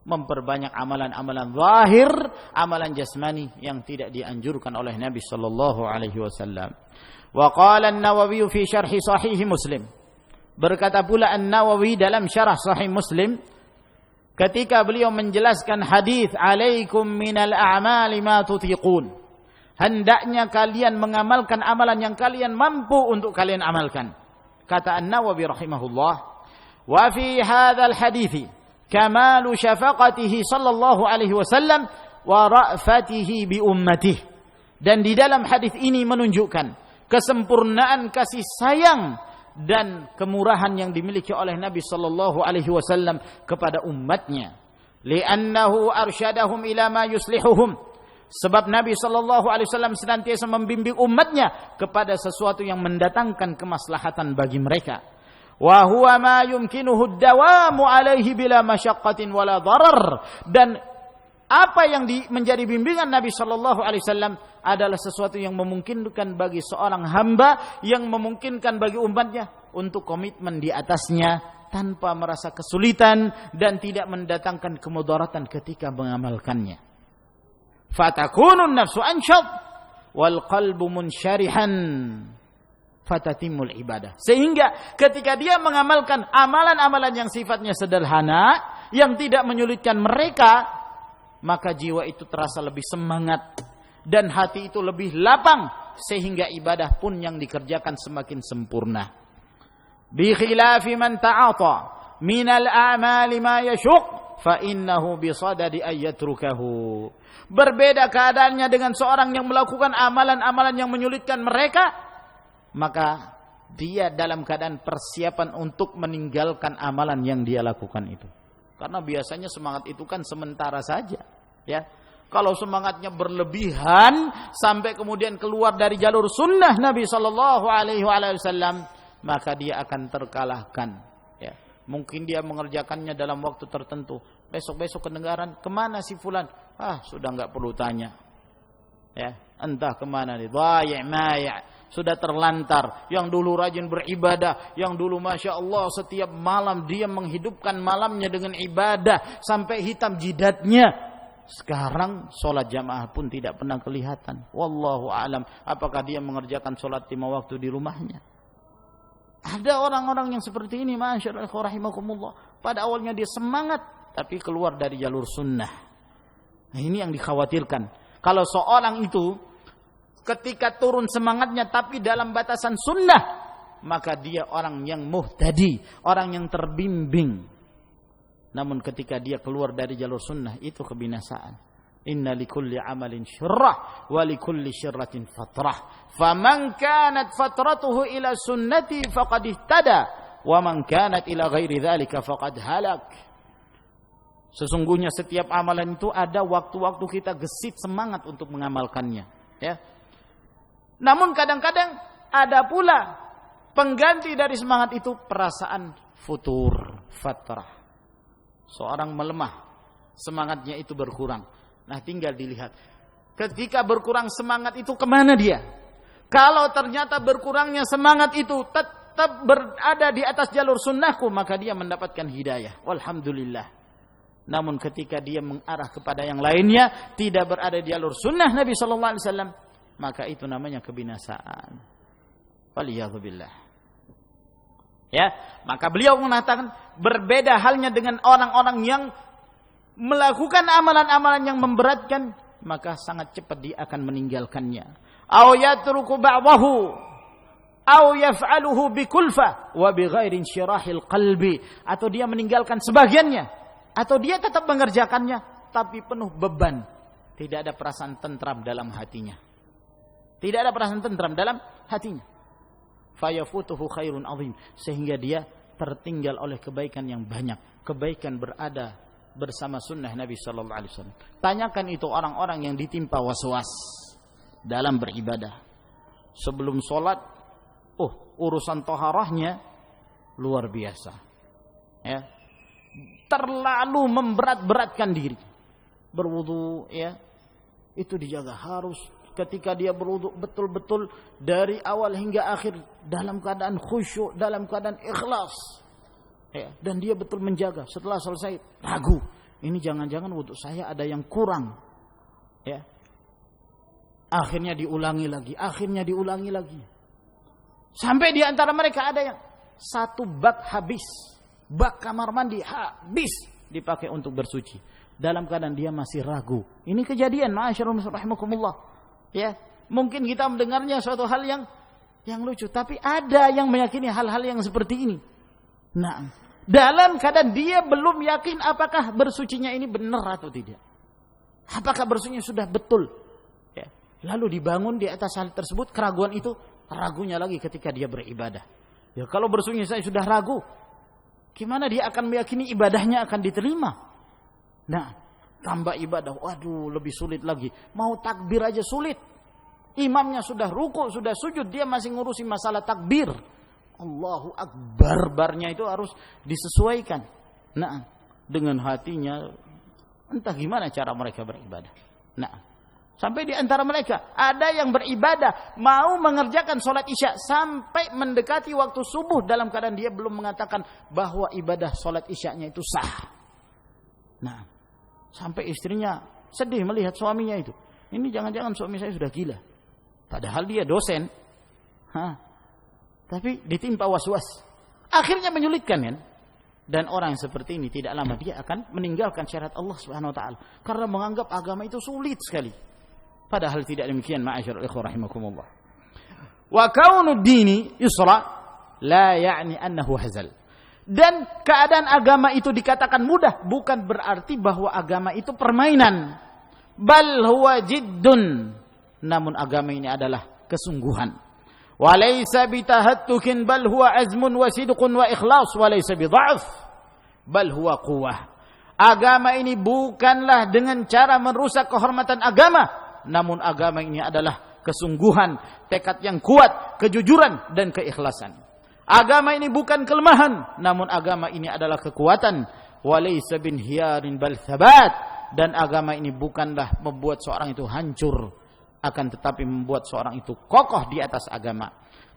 memperbanyak amalan-amalan zahir, amalan jasmani yang tidak dianjurkan oleh Nabi sallallahu alaihi wasallam. Wa qala an-Nawawi fi syarh sahih Muslim. Berkata pula An-Nawawi dalam syarah sahih Muslim ketika beliau menjelaskan hadis alaikum minal a'mali ma tutiqun. Hendaknya kalian mengamalkan amalan yang kalian mampu untuk kalian amalkan. Kata An-Nawawi rahimahullah, wa fi hadzal hadithi kamalu syafaqatihi sallallahu alaihi wasallam wa ra'fatihi bi ummatihi. Dan di dalam hadis ini menunjukkan kesempurnaan kasih sayang dan kemurahan yang dimiliki oleh Nabi sallallahu alaihi wasallam kepada umatnya. Li'annahu arsyadahum ila ma yuslihuhum. Sebab Nabi sallallahu alaihi wasallam senantiasa membimbing umatnya kepada sesuatu yang mendatangkan kemaslahatan bagi mereka. Wa huwa ma yumkinuhu ad-dawamu alaihi bila masyaqqatin wala darar. Dan apa yang menjadi bimbingan Nabi sallallahu alaihi wasallam adalah sesuatu yang memungkinkan bagi seorang hamba, yang memungkinkan bagi umatnya untuk komitmen di atasnya tanpa merasa kesulitan dan tidak mendatangkan kemudaratan ketika mengamalkannya. Fatakunun nafsu ansyad wal qalbu munsyarihan fatatimul ibadah. Sehingga ketika dia mengamalkan amalan-amalan yang sifatnya sederhana, yang tidak menyulitkan mereka, maka jiwa itu terasa lebih semangat dan hati itu lebih lapang, sehingga ibadah pun yang dikerjakan semakin sempurna. Bi khilafi man ta'ata minal a'mali ma yashuq fa innahu bisadadi ayyatrukahu. Berbeda keadaannya dengan seorang yang melakukan amalan-amalan yang menyulitkan mereka, maka dia dalam keadaan persiapan untuk meninggalkan amalan yang dia lakukan itu. Karena biasanya semangat itu kan sementara saja, ya. Kalau semangatnya berlebihan sampai kemudian keluar dari jalur sunnah Nabi sallallahu alaihi wasallam, maka dia akan terkalahkan, ya. Mungkin dia mengerjakannya dalam waktu tertentu. Besok-besok kedengaran, kemana si fulan? Sudah enggak perlu tanya. Ya, entah kemana dia. Dhai' mai'. Sudah terlantar. Yang dulu rajin beribadah, yang dulu Masya Allah setiap malam dia menghidupkan malamnya dengan ibadah sampai hitam jidatnya, sekarang sholat jamaah pun tidak pernah kelihatan. Wallahu a'lam, apakah dia mengerjakan sholat 5 waktu di rumahnya? Ada orang-orang yang seperti ini, Masya Allah rahimakumullah. Pada awalnya dia semangat, tapi keluar dari jalur sunnah. Nah, ini yang dikhawatirkan. Kalau seorang itu ketika turun semangatnya tapi dalam batasan sunnah, maka dia orang yang muhtadi, orang yang terbimbing. Namun ketika dia keluar dari jalur sunnah, itu kebinasaan. Inna likulli amalin syirrah wa likulli syirratin fatrah. Faman kanat fatratuhu ila sunnati faqad ihtada wa man kanat ila ghairi dzalika faqad halak. Sesungguhnya setiap amalan itu ada waktu-waktu kita gesit semangat untuk mengamalkannya, ya. Namun kadang-kadang ada pula pengganti dari semangat itu, perasaan futur, fatrah. Seorang melemah, semangatnya itu berkurang. Nah, tinggal dilihat. Ketika berkurang semangat itu kemana dia? Kalau ternyata berkurangnya semangat itu tetap berada di atas jalur sunnahku, maka dia mendapatkan hidayah. Walhamdulillah. Namun ketika dia mengarah kepada yang lainnya, tidak berada di jalur sunnah Nabi sallallahu alaihi wasallam, maka itu namanya kebinasaan. Waliyadzubillah. Ya, maka beliau mengatakan berbeda halnya dengan orang-orang yang melakukan amalan-amalan yang memberatkan, maka sangat cepat dia akan meninggalkannya. Aw yatruku ba'dahu aw yaf'aluhu bikulfa wa bighairi insyirahil qalbi, atau dia meninggalkan sebagiannya, atau dia tetap mengerjakannya tapi penuh beban, tidak ada perasaan tentram dalam hatinya. Tidak ada perasaan tentram dalam hatinya. Fayafutuhu khairun azim, sehingga dia tertinggal oleh kebaikan yang banyak. Kebaikan berada bersama sunnah Nabi sallallahu alaihi wasallam. Tanyakan itu orang-orang yang ditimpa waswas dalam beribadah. Sebelum sholat, urusan taharahnya luar biasa. Ya. Terlalu memberat-beratkan diri. Berwudu, ya. Itu dijaga, harus ketika dia berwudu betul-betul dari awal hingga akhir dalam keadaan khusyuk, dalam keadaan ikhlas. Ya, dan dia betul menjaga. Setelah selesai ragu, ini jangan-jangan wudu saya ada yang kurang. Ya. Akhirnya diulangi lagi. Sampai di antara mereka ada yang satu bak habis. Bak kamar mandi habis dipakai untuk bersuci. Dalam keadaan dia masih ragu. Ini kejadian, ma'asyiral muslimin rahimakumullah. Ya, mungkin kita mendengarnya suatu hal yang lucu, tapi ada yang meyakini hal-hal yang seperti ini. Nah, dalam keadaan dia belum yakin apakah bersucinya ini benar atau tidak. Apakah bersucinya sudah betul. Ya. Lalu dibangun di atas hal tersebut, keraguan itu, ragunya lagi ketika dia beribadah. Ya, kalau bersucinya saya sudah ragu, gimana dia akan meyakini ibadahnya akan diterima? Nah, tambah ibadah, waduh lebih sulit lagi. Mau takbir aja sulit. Imamnya sudah ruku, sudah sujud, dia masih ngurusi masalah takbir. Allahu Akbar, barnya itu harus disesuaikan. Nah, dengan hatinya, entah gimana cara mereka beribadah. Nah, sampai di antara mereka ada yang beribadah mau mengerjakan sholat isya sampai mendekati waktu subuh dalam keadaan dia belum mengatakan bahwa ibadah sholat isyanya itu sah. Nah, sampai istrinya sedih melihat suaminya itu. Ini jangan-jangan suami saya sudah gila. Padahal dia dosen. Tapi ditimpa was-was. Akhirnya menyulitkan kan? Dan orang yang seperti ini tidak lama dia akan meninggalkan syariat Allah Subhanahu wa taala karena menganggap agama itu sulit sekali. Padahal tidak demikian, ma'asyiral ikhwah rahimakumullah. Wa kaunud dini yusra la ya'ni annahu hazal. Dan keadaan agama itu dikatakan mudah bukan berarti bahwa agama itu permainan. Bal huwa jiddun. Namun agama ini adalah kesungguhan. Wa laysa bitahattukin bal huwa azmun wa sidqun wa ikhlas wa laysa bidha'f. Bal huwa quwwah. Agama ini bukanlah dengan cara merusak kehormatan agama, namun agama ini adalah kesungguhan, tekad yang kuat, kejujuran dan keikhlasan. Agama ini bukan kelemahan, namun agama ini adalah kekuatan. Walaysa bin hiyarin bal thabat. Dan agama ini bukanlah membuat seorang itu hancur, akan tetapi membuat seorang itu kokoh di atas agama.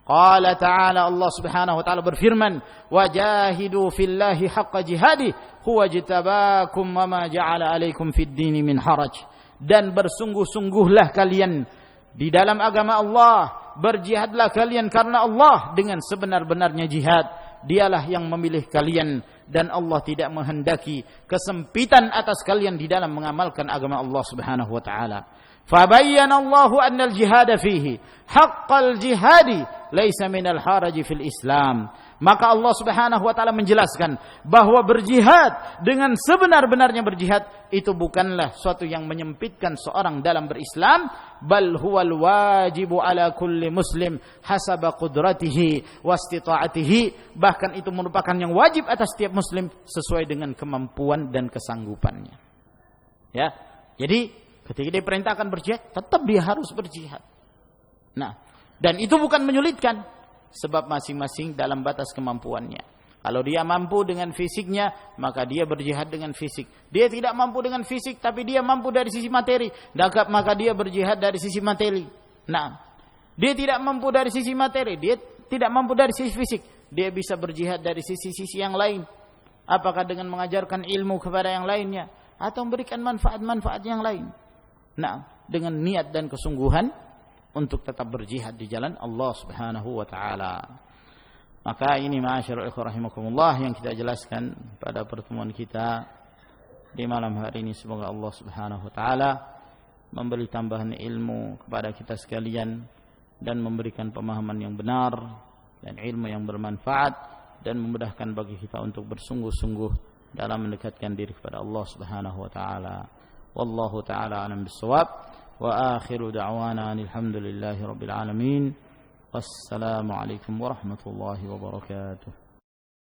Qala ta'ala, Allah Subhanahu wa ta'ala berfirman, wajahidu fillahi haqqa jihadi huwa jitabakum wa ma ja'ala alaikum fid dini min haraj. Dan bersungguh-sungguhlah kalian di dalam agama Allah, berjihadlah kalian karena Allah dengan sebenar-benarnya jihad. Dialah yang memilih kalian dan Allah tidak menghendaki kesempitan atas kalian di dalam mengamalkan agama Allah Subhanahu wa taala. Fabayyana Allahu anna al-jihad fihi haqqal jihadi laisa minal haraji fil Islam. Maka Allah Subhanahu wa taala menjelaskan bahwa berjihad dengan sebenar-benarnya berjihad itu bukanlah suatu yang menyempitkan seorang dalam berislam, bal huwal wajibu ala kulli muslim hasaba qudratihi wastita'atihi, bahkan itu merupakan yang wajib atas setiap muslim sesuai dengan kemampuan dan kesanggupannya. Ya. Jadi ketika diperintahkan berjihad, tetap dia harus berjihad. Nah, dan itu bukan menyulitkan, sebab masing-masing dalam batas kemampuannya. Kalau dia mampu dengan fisiknya, maka dia berjihad dengan fisik. Dia tidak mampu dengan fisik, tapi dia mampu dari sisi materi, maka dia berjihad dari sisi materi. Nah, dia tidak mampu dari sisi materi, dia tidak mampu dari sisi fisik, dia bisa berjihad dari sisi-sisi yang lain. Apakah dengan mengajarkan ilmu kepada yang lainnya, atau memberikan manfaat-manfaat yang lain. Nah, dengan niat dan kesungguhan untuk tetap berjihad di jalan Allah Subhanahu wa taala. Maka ini ma'asyiral ikhwah rahimakumullah yang kita jelaskan pada pertemuan kita di malam hari ini. Semoga Allah Subhanahu wa taala memberi tambahan ilmu kepada kita sekalian dan memberikan pemahaman yang benar dan ilmu yang bermanfaat dan memudahkan bagi kita untuk bersungguh-sungguh dalam mendekatkan diri kepada Allah Subhanahu wa taala. Wallahu taala a'lam bissawab. وآخر دعوانا الحمد لله رب العالمين والسلام عليكم ورحمة الله وبركاته.